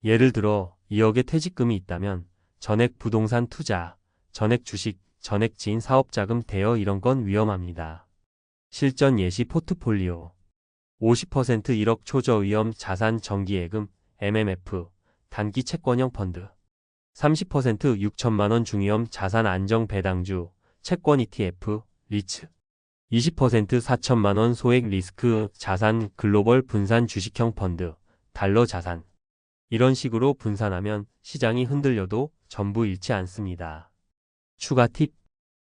예를 들어 2억의 퇴직금이 있다면 전액 부동산 투자, 전액 주식, 전액 지인 사업자금 대여 이런 건 위험합니다. 실전 예시 포트폴리오 50% 1억 초저위험 자산 정기예금 MMF 단기 채권형 펀드 30% 6천만 원 중위험 자산 안정 배당주 채권 ETF 리츠 20% 4천만 원 소액 리스크 자산 글로벌 분산 주식형 펀드 달러 자산 이런 식으로 분산하면 시장이 흔들려도 전부 잃지 않습니다. 추가 팁.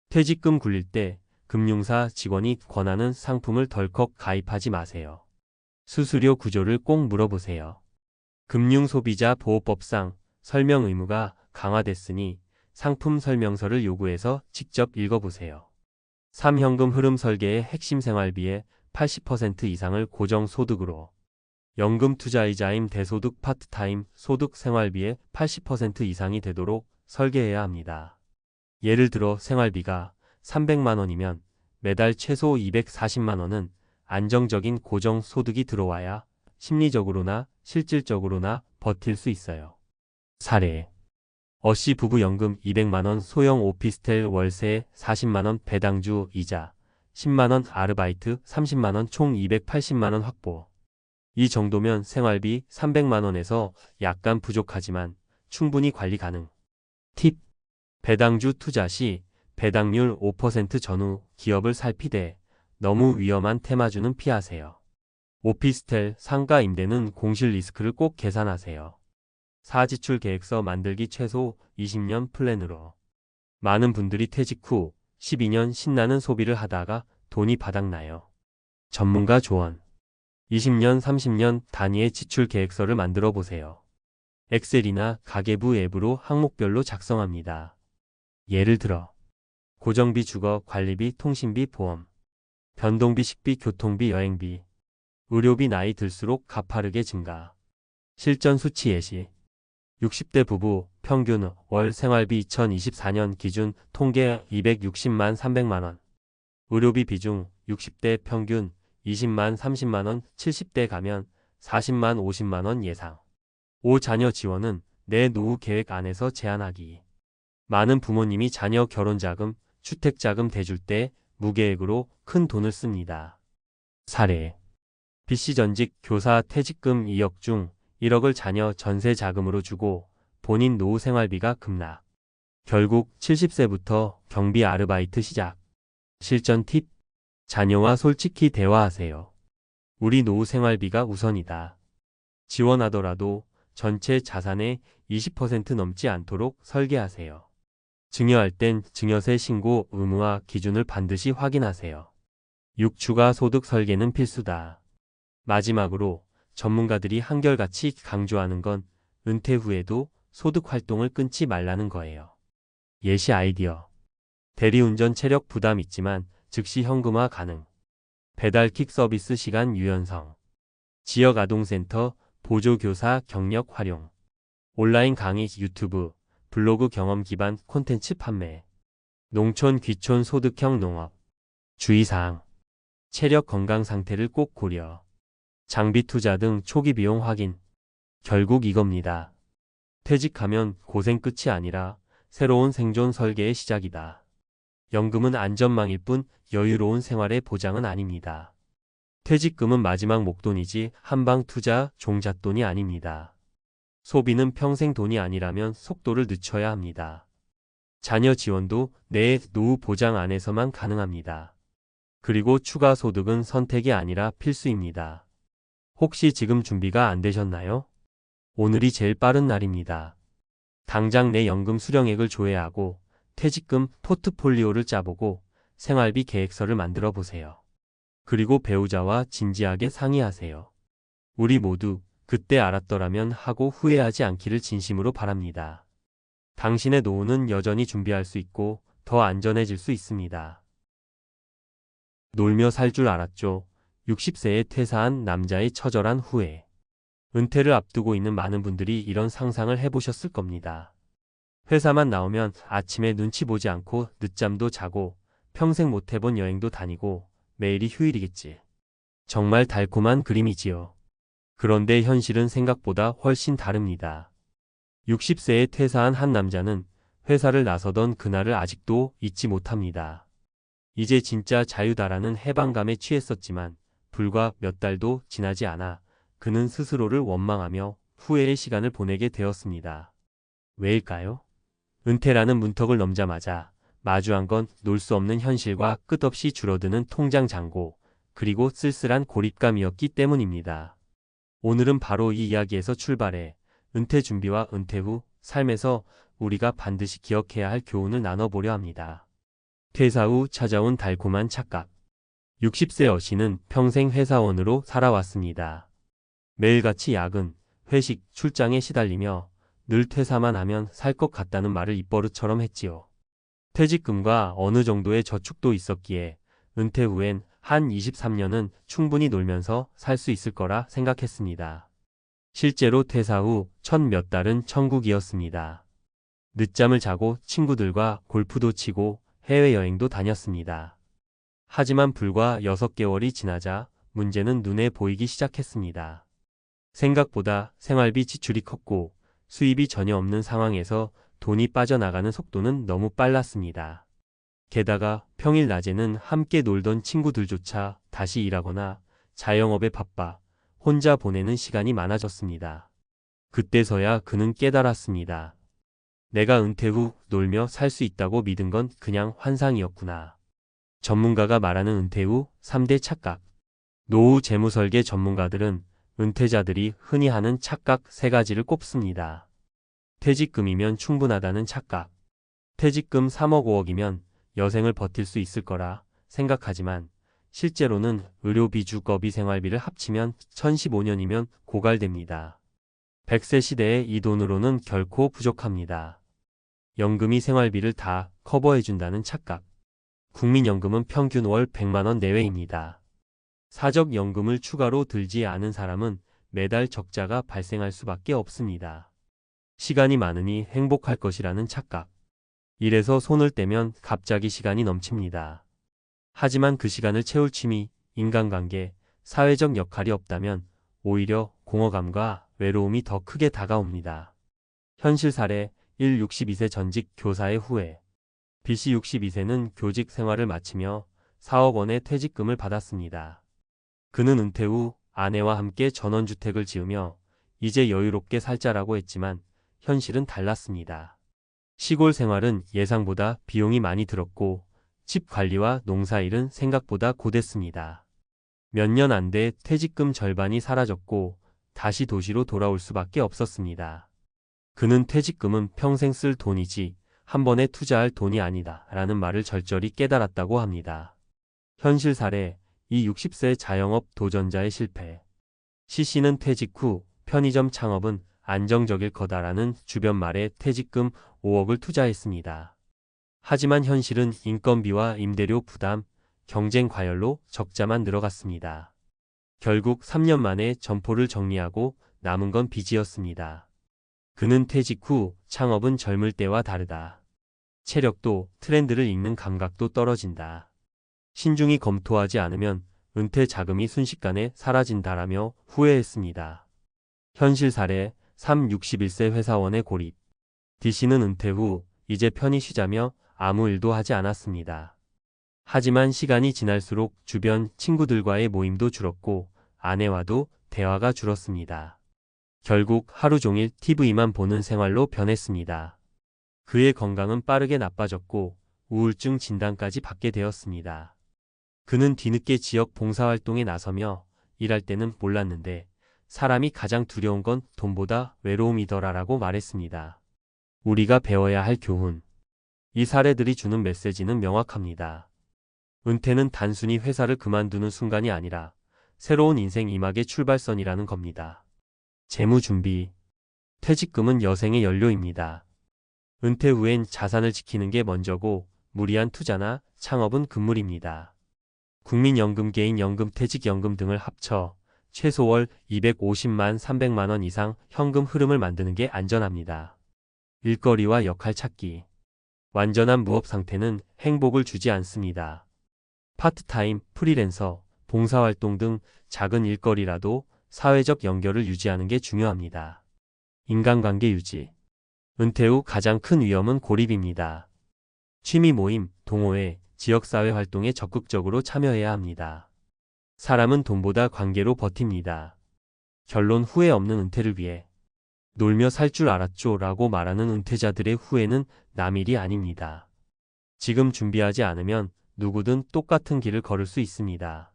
퇴직금 굴릴 때 금융사 직원이 권하는 상품을 덜컥 가입하지 마세요. 수수료 구조를 꼭 물어보세요. 금융소비자보호법상 설명 의무가 강화됐으니 상품 설명서를 요구해서 직접 읽어보세요. 3. 현금 흐름 설계의 핵심 생활비의 80% 이상을 고정소득으로 연금 투자이자임 대소득 파트타임 소득 생활비의 80% 이상이 되도록 설계해야 합니다. 예를 들어 생활비가 300만 원이면 매달 최소 240만 원은 안정적인 고정소득이 들어와야 심리적으로나 실질적으로나 버틸 수 있어요. 사례. 어씨 부부 연금 200만 원 소형 오피스텔 월세 40만 원 배당주 이자 10만 원 아르바이트 30만 원 총 280만 원 확보. 이 정도면 생활비 300만 원에서 약간 부족하지만 충분히 관리 가능. 팁. 배당주 투자 시 배당률 5% 전후 기업을 살피되 너무 위험한 테마주는 피하세요. 오피스텔, 상가 임대는 공실 리스크를 꼭 계산하세요. 사지출 계획서 만들기 최소 20년 플랜으로. 많은 분들이 퇴직 후 12년 신나는 소비를 하다가 돈이 바닥나요. 전문가 조언. 20년, 30년 단위의 지출 계획서를 만들어 보세요. 엑셀이나 가계부 앱으로 항목별로 작성합니다. 예를 들어 고정비 주거, 관리비, 통신비, 보험, 변동비, 식비, 교통비, 여행비, 의료비 나이 들수록 가파르게 증가. 실전 수치 예시. 60대 부부 평균 월 생활비 2024년 기준 통계 260만 300만 원. 의료비 비중 60대 평균 20만 30만 원, 70대 가면 40만 50만 원 예상. 5. 자녀 지원은 내 노후 계획 안에서 제한하기. 많은 부모님이 자녀 결혼자금, 주택자금 대줄 때 무계획으로 큰 돈을 씁니다. 사례. B씨 전직 교사 퇴직금 2억 중 1억을 자녀 전세 자금으로 주고 본인 노후 생활비가 급락. 결국 70세부터 경비 아르바이트 시작. 실전 팁. 자녀와 솔직히 대화하세요. 우리 노후 생활비가 우선이다. 지원하더라도 전체 자산의 20% 넘지 않도록 설계하세요. 증여할 땐 증여세 신고 의무화 기준을 반드시 확인하세요. 6. 추가 소득 설계는 필수다. 마지막으로 전문가들이 한결같이 강조하는 건 은퇴 후에도 소득 활동을 끊지 말라는 거예요. 예시 아이디어. 대리운전 체력 부담 있지만 즉시 현금화 가능. 배달킥 서비스 시간 유연성. 지역 아동센터 보조교사 경력 활용. 온라인 강의 유튜브, 블로그 경험 기반 콘텐츠 판매. 농촌 귀촌 소득형 농업. 주의사항. 체력 건강 상태를 꼭 고려. 장비 투자 등 초기 비용 확인. 결국 이겁니다. 퇴직하면 고생 끝이 아니라 새로운 생존 설계의 시작이다. 연금은 안전망일 뿐 여유로운 생활의 보장은 아닙니다. 퇴직금은 마지막 목돈이지 한방 투자 종잣돈이 아닙니다. 소비는 평생 돈이 아니라면 속도를 늦춰야 합니다. 자녀 지원도 내 노후 보장 안에서만 가능합니다. 그리고 추가 소득은 선택이 아니라 필수입니다. 혹시 지금 준비가 안 되셨나요? 오늘이 제일 빠른 날입니다. 당장 내 연금 수령액을 조회하고 퇴직금 포트폴리오를 짜보고 생활비 계획서를 만들어 보세요. 그리고 배우자와 진지하게 상의하세요. 우리 모두 그때 알았더라면 하고 후회하지 않기를 진심으로 바랍니다. 당신의 노후는 여전히 준비할 수 있고 더 안전해질 수 있습니다. 놀며 살 줄 알았죠. 60세에 퇴사한 남자의 처절한 후회. 은퇴를 앞두고 있는 많은 분들이 이런 상상을 해보셨을 겁니다. 회사만 나오면 아침에 눈치 보지 않고 늦잠도 자고 평생 못 해본 여행도 다니고 매일이 휴일이겠지. 정말 달콤한 그림이지요. 그런데 현실은 생각보다 훨씬 다릅니다. 60세에 퇴사한 한 남자는 회사를 나서던 그날을 아직도 잊지 못합니다. 이제 진짜 자유다라는 해방감에 취했었지만 불과 몇 달도 지나지 않아 그는 스스로를 원망하며 후회의 시간을 보내게 되었습니다. 왜일까요? 은퇴라는 문턱을 넘자마자 마주한 건 놀 수 없는 현실과 끝없이 줄어드는 통장 잔고, 그리고 쓸쓸한 고립감이었기 때문입니다. 오늘은 바로 이 이야기에서 출발해 은퇴 준비와 은퇴 후 삶에서 우리가 반드시 기억해야 할 교훈을 나눠보려 합니다. 퇴사 후 찾아온 달콤한 착각. 60세 어신은 평생 회사원으로 살아왔습니다. 매일같이 야근, 회식, 출장에 시달리며 늘 퇴사만 하면 살 것 같다는 말을 입버릇처럼 했지요. 퇴직금과 어느 정도의 저축도 있었기에 은퇴 후엔 한 23년은 충분히 놀면서 살 수 있을 거라 생각했습니다. 실제로 퇴사 후 첫 몇 달은 천국이었습니다. 늦잠을 자고 친구들과 골프도 치고 해외여행도 다녔습니다. 하지만 불과 6개월이 지나자 문제는 눈에 보이기 시작했습니다. 생각보다 생활비 지출이 컸고 수입이 전혀 없는 상황에서 돈이 빠져나가는 속도는 너무 빨랐습니다. 게다가 평일 낮에는 함께 놀던 친구들조차 다시 일하거나 자영업에 바빠 혼자 보내는 시간이 많아졌습니다. 그때서야 그는 깨달았습니다. 내가 은퇴 후 놀며 살 수 있다고 믿은 건 그냥 환상이었구나. 전문가가 말하는 은퇴 후 3대 착각. 노후 재무설계 전문가들은 은퇴자들이 흔히 하는 착각 3가지를 꼽습니다. 퇴직금이면 충분하다는 착각. 퇴직금 3억 5억이면 여생을 버틸 수 있을 거라 생각하지만 실제로는 의료비, 주거비, 생활비를 합치면 1015년이면 고갈됩니다. 100세 시대에 이 돈으로는 결코 부족합니다. 연금이 생활비를 다 커버해준다는 착각. 국민연금은 평균 월 100만 원 내외입니다. 사적연금을 추가로 들지 않은 사람은 매달 적자가 발생할 수밖에 없습니다. 시간이 많으니 행복할 것이라는 착각. 일에서 손을 떼면 갑자기 시간이 넘칩니다. 하지만 그 시간을 채울 취미, 인간관계, 사회적 역할이 없다면 오히려 공허감과 외로움이 더 크게 다가옵니다. 현실 사례 1. 62세 전직 교사의 후회. B씨 62세는 교직 생활을 마치며 4억 원의 퇴직금을 받았습니다. 그는 은퇴 후 아내와 함께 전원주택을 지으며 이제 여유롭게 살자라고 했지만 현실은 달랐습니다. 시골 생활은 예상보다 비용이 많이 들었고 집 관리와 농사일은 생각보다 고됐습니다. 몇 년 안 돼 퇴직금 절반이 사라졌고 다시 도시로 돌아올 수밖에 없었습니다. 그는 퇴직금은 평생 쓸 돈이지 한 번에 투자할 돈이 아니다 라는 말을 절절히 깨달았다고 합니다. 현실 사례 이 60세 자영업 도전자의 실패. C씨는 퇴직 후 편의점 창업은 안정적일 거다라는 주변 말에 퇴직금 5억을 투자했습니다. 하지만 현실은 인건비와 임대료 부담, 경쟁 과열로 적자만 늘어갔습니다. 결국 3년 만에 점포를 정리하고 남은 건 빚이었습니다. 그는 퇴직 후 창업은 젊을 때와 다르다. 체력도 트렌드를 읽는 감각도 떨어진다. 신중히 검토하지 않으면 은퇴 자금이 순식간에 사라진다라며 후회했습니다. 현실 사례 3. 61세 회사원의 고립. D씨는 은퇴 후 이제 편히 쉬자며 아무 일도 하지 않았습니다. 하지만 시간이 지날수록 주변 친구들과의 모임도 줄었고 아내와도 대화가 줄었습니다. 결국 하루 종일 TV만 보는 생활로 변했습니다. 그의 건강은 빠르게 나빠졌고 우울증 진단까지 받게 되었습니다. 그는 뒤늦게 지역 봉사활동에 나서며 일할 때는 몰랐는데 사람이 가장 두려운 건 돈보다 외로움이더라라고 말했습니다. 우리가 배워야 할 교훈. 이 사례들이 주는 메시지는 명확합니다. 은퇴는 단순히 회사를 그만두는 순간이 아니라 새로운 인생 이막의 출발선이라는 겁니다. 재무 준비. 퇴직금은 여생의 연료입니다. 은퇴 후엔 자산을 지키는 게 먼저고 무리한 투자나 창업은 금물입니다. 국민연금, 개인연금, 퇴직연금 등을 합쳐 최소 월 250만 300만 원 이상 현금 흐름을 만드는 게 안전합니다. 일거리와 역할 찾기. 완전한 무업 상태는 행복을 주지 않습니다. 파트타임, 프리랜서, 봉사활동 등 작은 일거리라도 사회적 연결을 유지하는 게 중요합니다. 인간관계 유지. 은퇴 후 가장 큰 위험은 고립입니다. 취미 모임, 동호회, 지역사회 활동에 적극적으로 참여해야 합니다. 사람은 돈보다 관계로 버팁니다. 결론, 후회 없는 은퇴를 위해 놀며 살 줄 알았죠 라고 말하는 은퇴자들의 후회는 남 일이 아닙니다. 지금 준비하지 않으면 누구든 똑같은 길을 걸을 수 있습니다.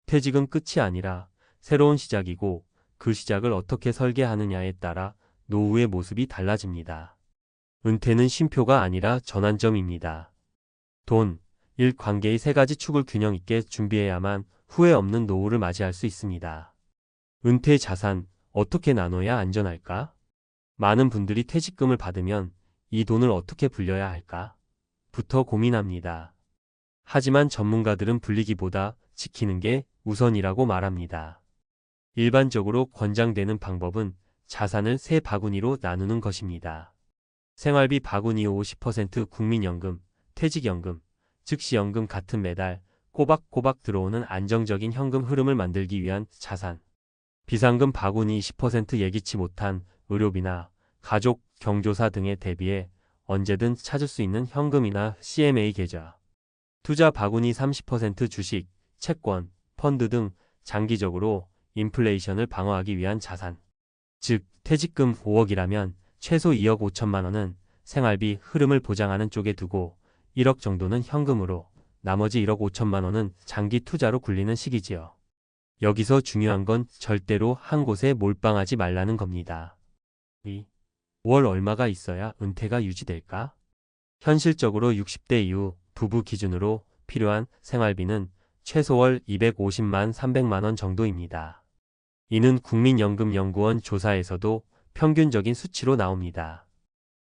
퇴직은 끝이 아니라 새로운 시작이고 그 시작을 어떻게 설계하느냐에 따라 노후의 모습이 달라집니다. 은퇴는 쉼표가 아니라 전환점입니다. 돈, 일, 관계의 세 가지 축을 균형 있게 준비해야만 후회 없는 노후를 맞이할 수 있습니다. 은퇴 자산, 어떻게 나눠야 안전할까? 많은 분들이 퇴직금을 받으면 이 돈을 어떻게 불려야 할까? 부터 고민합니다. 하지만 전문가들은 불리기보다 지키는 게 우선이라고 말합니다. 일반적으로 권장되는 방법은 자산을 세 바구니로 나누는 것입니다. 생활비 바구니 50% 국민연금, 퇴직연금, 즉시연금 같은 매달 꼬박꼬박 들어오는 안정적인 현금 흐름을 만들기 위한 자산. 비상금 바구니 20% 예기치 못한 의료비나 가족, 경조사 등에 대비해 언제든 찾을 수 있는 현금이나 CMA 계좌. 투자 바구니 30% 주식, 채권, 펀드 등 장기적으로 인플레이션을 방어하기 위한 자산. 즉, 퇴직금 5억이라면 최소 2억 5천만 원은 생활비 흐름을 보장하는 쪽에 두고 1억 정도는 현금으로, 나머지 1억 5천만 원은 장기 투자로 굴리는 시기지요. 여기서 중요한 건 절대로 한 곳에 몰빵하지 말라는 겁니다. 2. 월 얼마가 있어야 은퇴가 유지될까? 현실적으로 60대 이후 부부 기준으로 필요한 생활비는 최소 월 250만 300만 원 정도입니다. 이는 국민연금연구원 조사에서도 평균적인 수치로 나옵니다.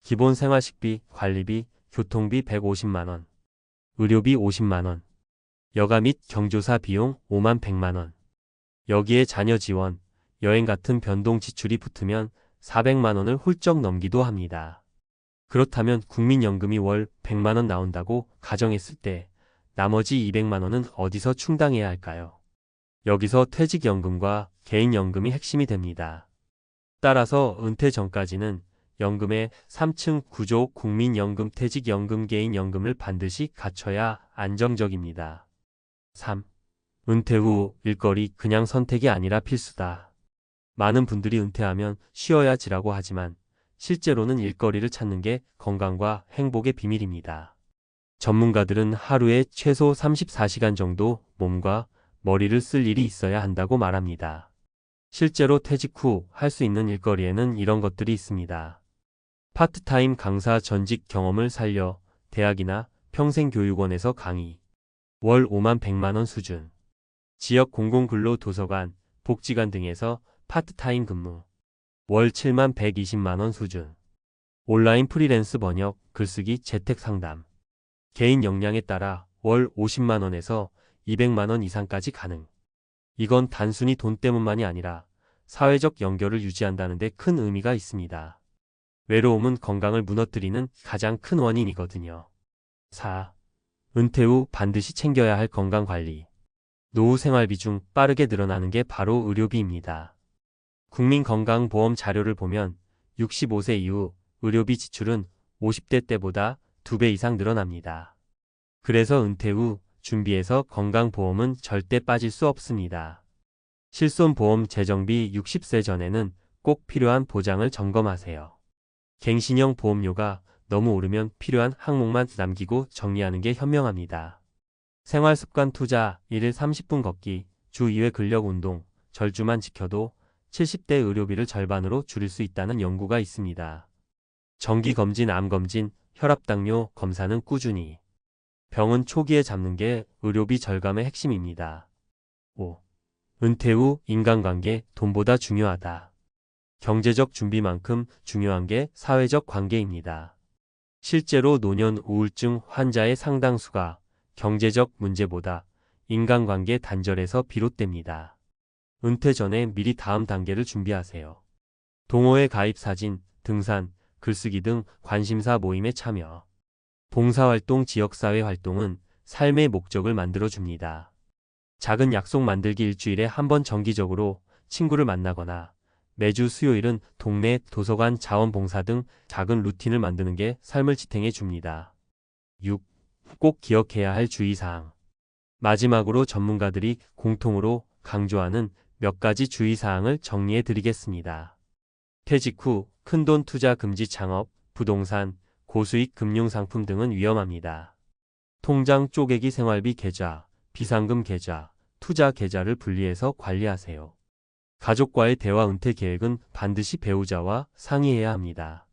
기본 생활식비, 관리비, 교통비 150만 원, 의료비 50만 원, 여가 및 경조사 비용 5만 100만 원. 여기에 자녀 지원, 여행 같은 변동 지출이 붙으면 400만 원을 훌쩍 넘기도 합니다. 그렇다면 국민연금이 월 100만 원 나온다고 가정했을 때 나머지 200만 원은 어디서 충당해야 할까요? 여기서 퇴직연금과 개인연금이 핵심이 됩니다. 따라서 은퇴 전까지는 연금의 3층 구조 국민연금, 퇴직연금, 개인연금을 반드시 갖춰야 안정적입니다. 3. 은퇴 후 일거리 그냥 선택이 아니라 필수다. 많은 분들이 은퇴하면 쉬어야 지라고 하지만 실제로는 일거리를 찾는 게 건강과 행복의 비밀입니다. 전문가들은 하루에 최소 34시간 정도 몸과 머리를 쓸 일이 있어야 한다고 말합니다. 실제로 퇴직 후 할 수 있는 일거리에는 이런 것들이 있습니다. 파트타임 강사, 전직 경험을 살려 대학이나 평생교육원에서 강의, 월 5만 100만 원 수준. 지역 공공근로 도서관, 복지관 등에서 파트타임 근무, 월 7만 120만 원 수준. 온라인 프리랜스 번역, 글쓰기, 재택 상담. 개인 역량에 따라 월 50만 원에서 200만 원 이상까지 가능. 이건 단순히 돈 때문만이 아니라 사회적 연결을 유지한다는 데 큰 의미가 있습니다. 외로움은 건강을 무너뜨리는 가장 큰 원인이거든요. 4. 은퇴 후 반드시 챙겨야 할 건강관리. 노후 생활비 중 빠르게 늘어나는 게 바로 의료비입니다. 국민건강보험 자료를 보면 65세 이후 의료비 지출은 50대 때보다 2배 이상 늘어납니다. 그래서 은퇴 후 준비해서 건강보험은 절대 빠질 수 없습니다. 실손보험 재정비 60세 전에는 꼭 필요한 보장을 점검하세요. 갱신형 보험료가 너무 오르면 필요한 항목만 남기고 정리하는 게 현명합니다. 생활습관 투자, 1일 30분 걷기, 주 2회 근력 운동, 절주만 지켜도 70대 의료비를 절반으로 줄일 수 있다는 연구가 있습니다. 정기검진, 암검진, 혈압당뇨 검사는 꾸준히. 병은 초기에 잡는 게 의료비 절감의 핵심입니다. 5. 은퇴 후 인간관계, 돈보다 중요하다. 경제적 준비만큼 중요한 게 사회적 관계입니다. 실제로 노년 우울증 환자의 상당수가 경제적 문제보다 인간관계 단절에서 비롯됩니다. 은퇴 전에 미리 다음 단계를 준비하세요. 동호회 가입, 사진, 등산, 글쓰기 등 관심사 모임에 참여. 봉사활동, 지역사회 활동은 삶의 목적을 만들어줍니다. 작은 약속 만들기, 일주일에 한 번 정기적으로 친구를 만나거나 매주 수요일은 동네 도서관 자원봉사 등 작은 루틴을 만드는 게 삶을 지탱해 줍니다. 6. 꼭 기억해야 할 주의사항. 마지막으로 전문가들이 공통으로 강조하는 몇 가지 주의사항을 정리해 드리겠습니다. 퇴직 후 큰돈 투자 금지, 창업, 부동산, 고수익 금융상품 등은 위험합니다. 통장 쪼개기, 생활비 계좌, 비상금 계좌, 투자 계좌를 분리해서 관리하세요. 가족과의 대화, 은퇴 계획은 반드시 배우자와 상의해야 합니다.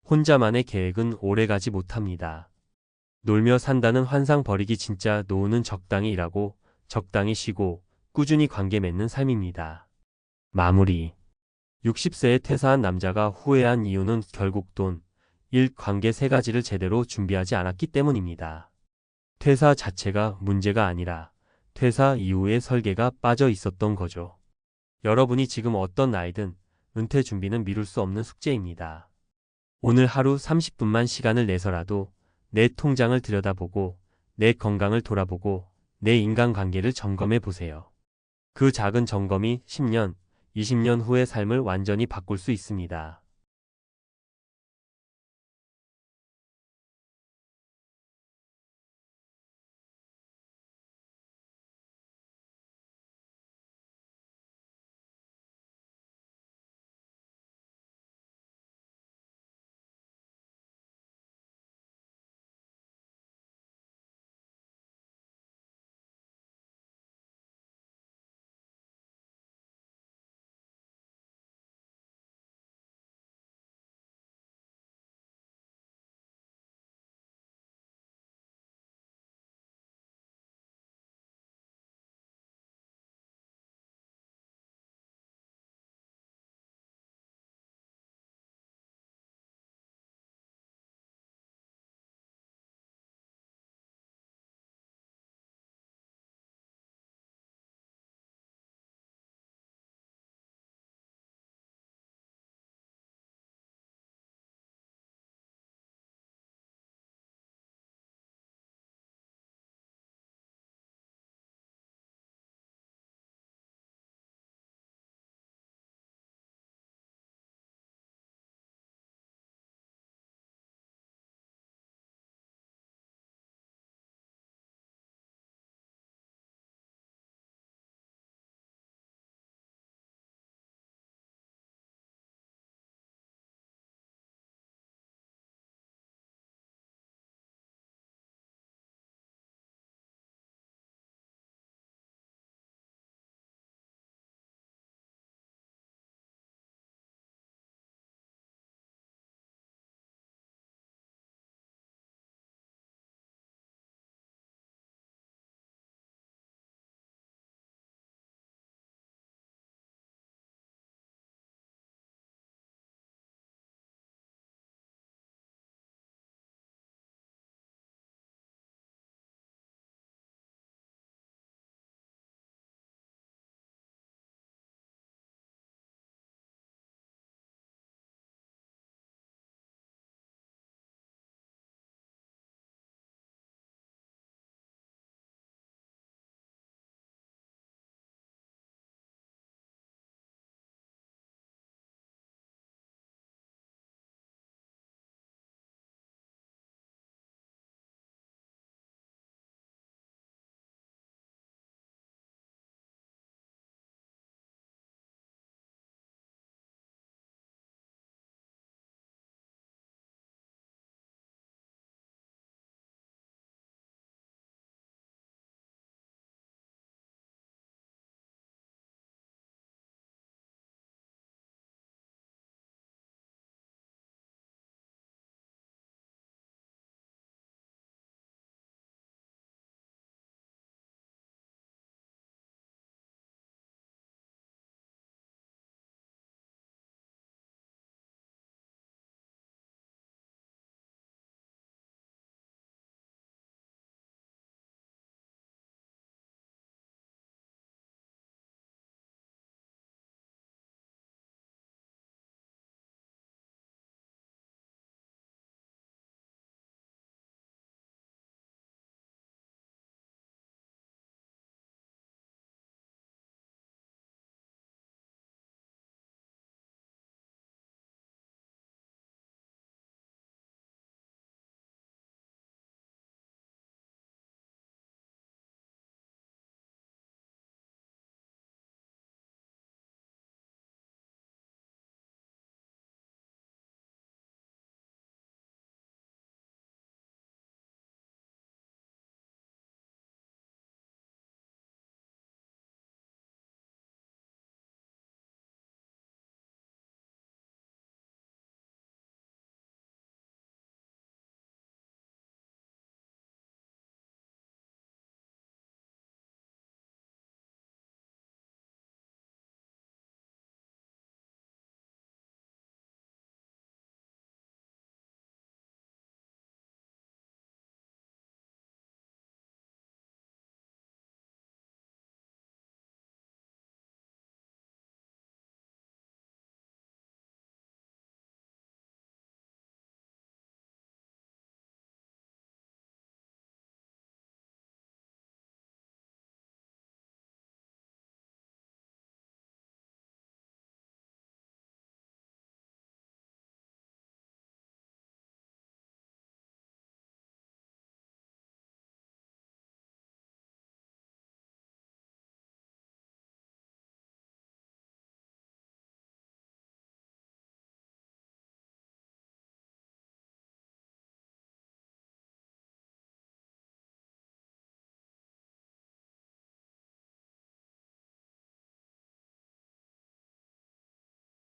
혼자만의 계획은 오래가지 못합니다. 놀며 산다는 환상 버리기. 진짜 노후는 적당히 일하고 적당히 쉬고 꾸준히 관계 맺는 삶입니다. 마무리. 60세에 퇴사한 남자가 후회한 이유는 결국 돈, 일, 관계 세 가지를 제대로 준비하지 않았기 때문입니다. 퇴사 자체가 문제가 아니라 퇴사 이후의 설계가 빠져 있었던 거죠. 여러분이 지금 어떤 나이든 은퇴 준비는 미룰 수 없는 숙제입니다. 오늘 하루 30분만 시간을 내서라도 내 통장을 들여다보고 내 건강을 돌아보고 내 인간관계를 점검해 보세요. 그 작은 점검이 10년, 20년 후의 삶을 완전히 바꿀 수 있습니다.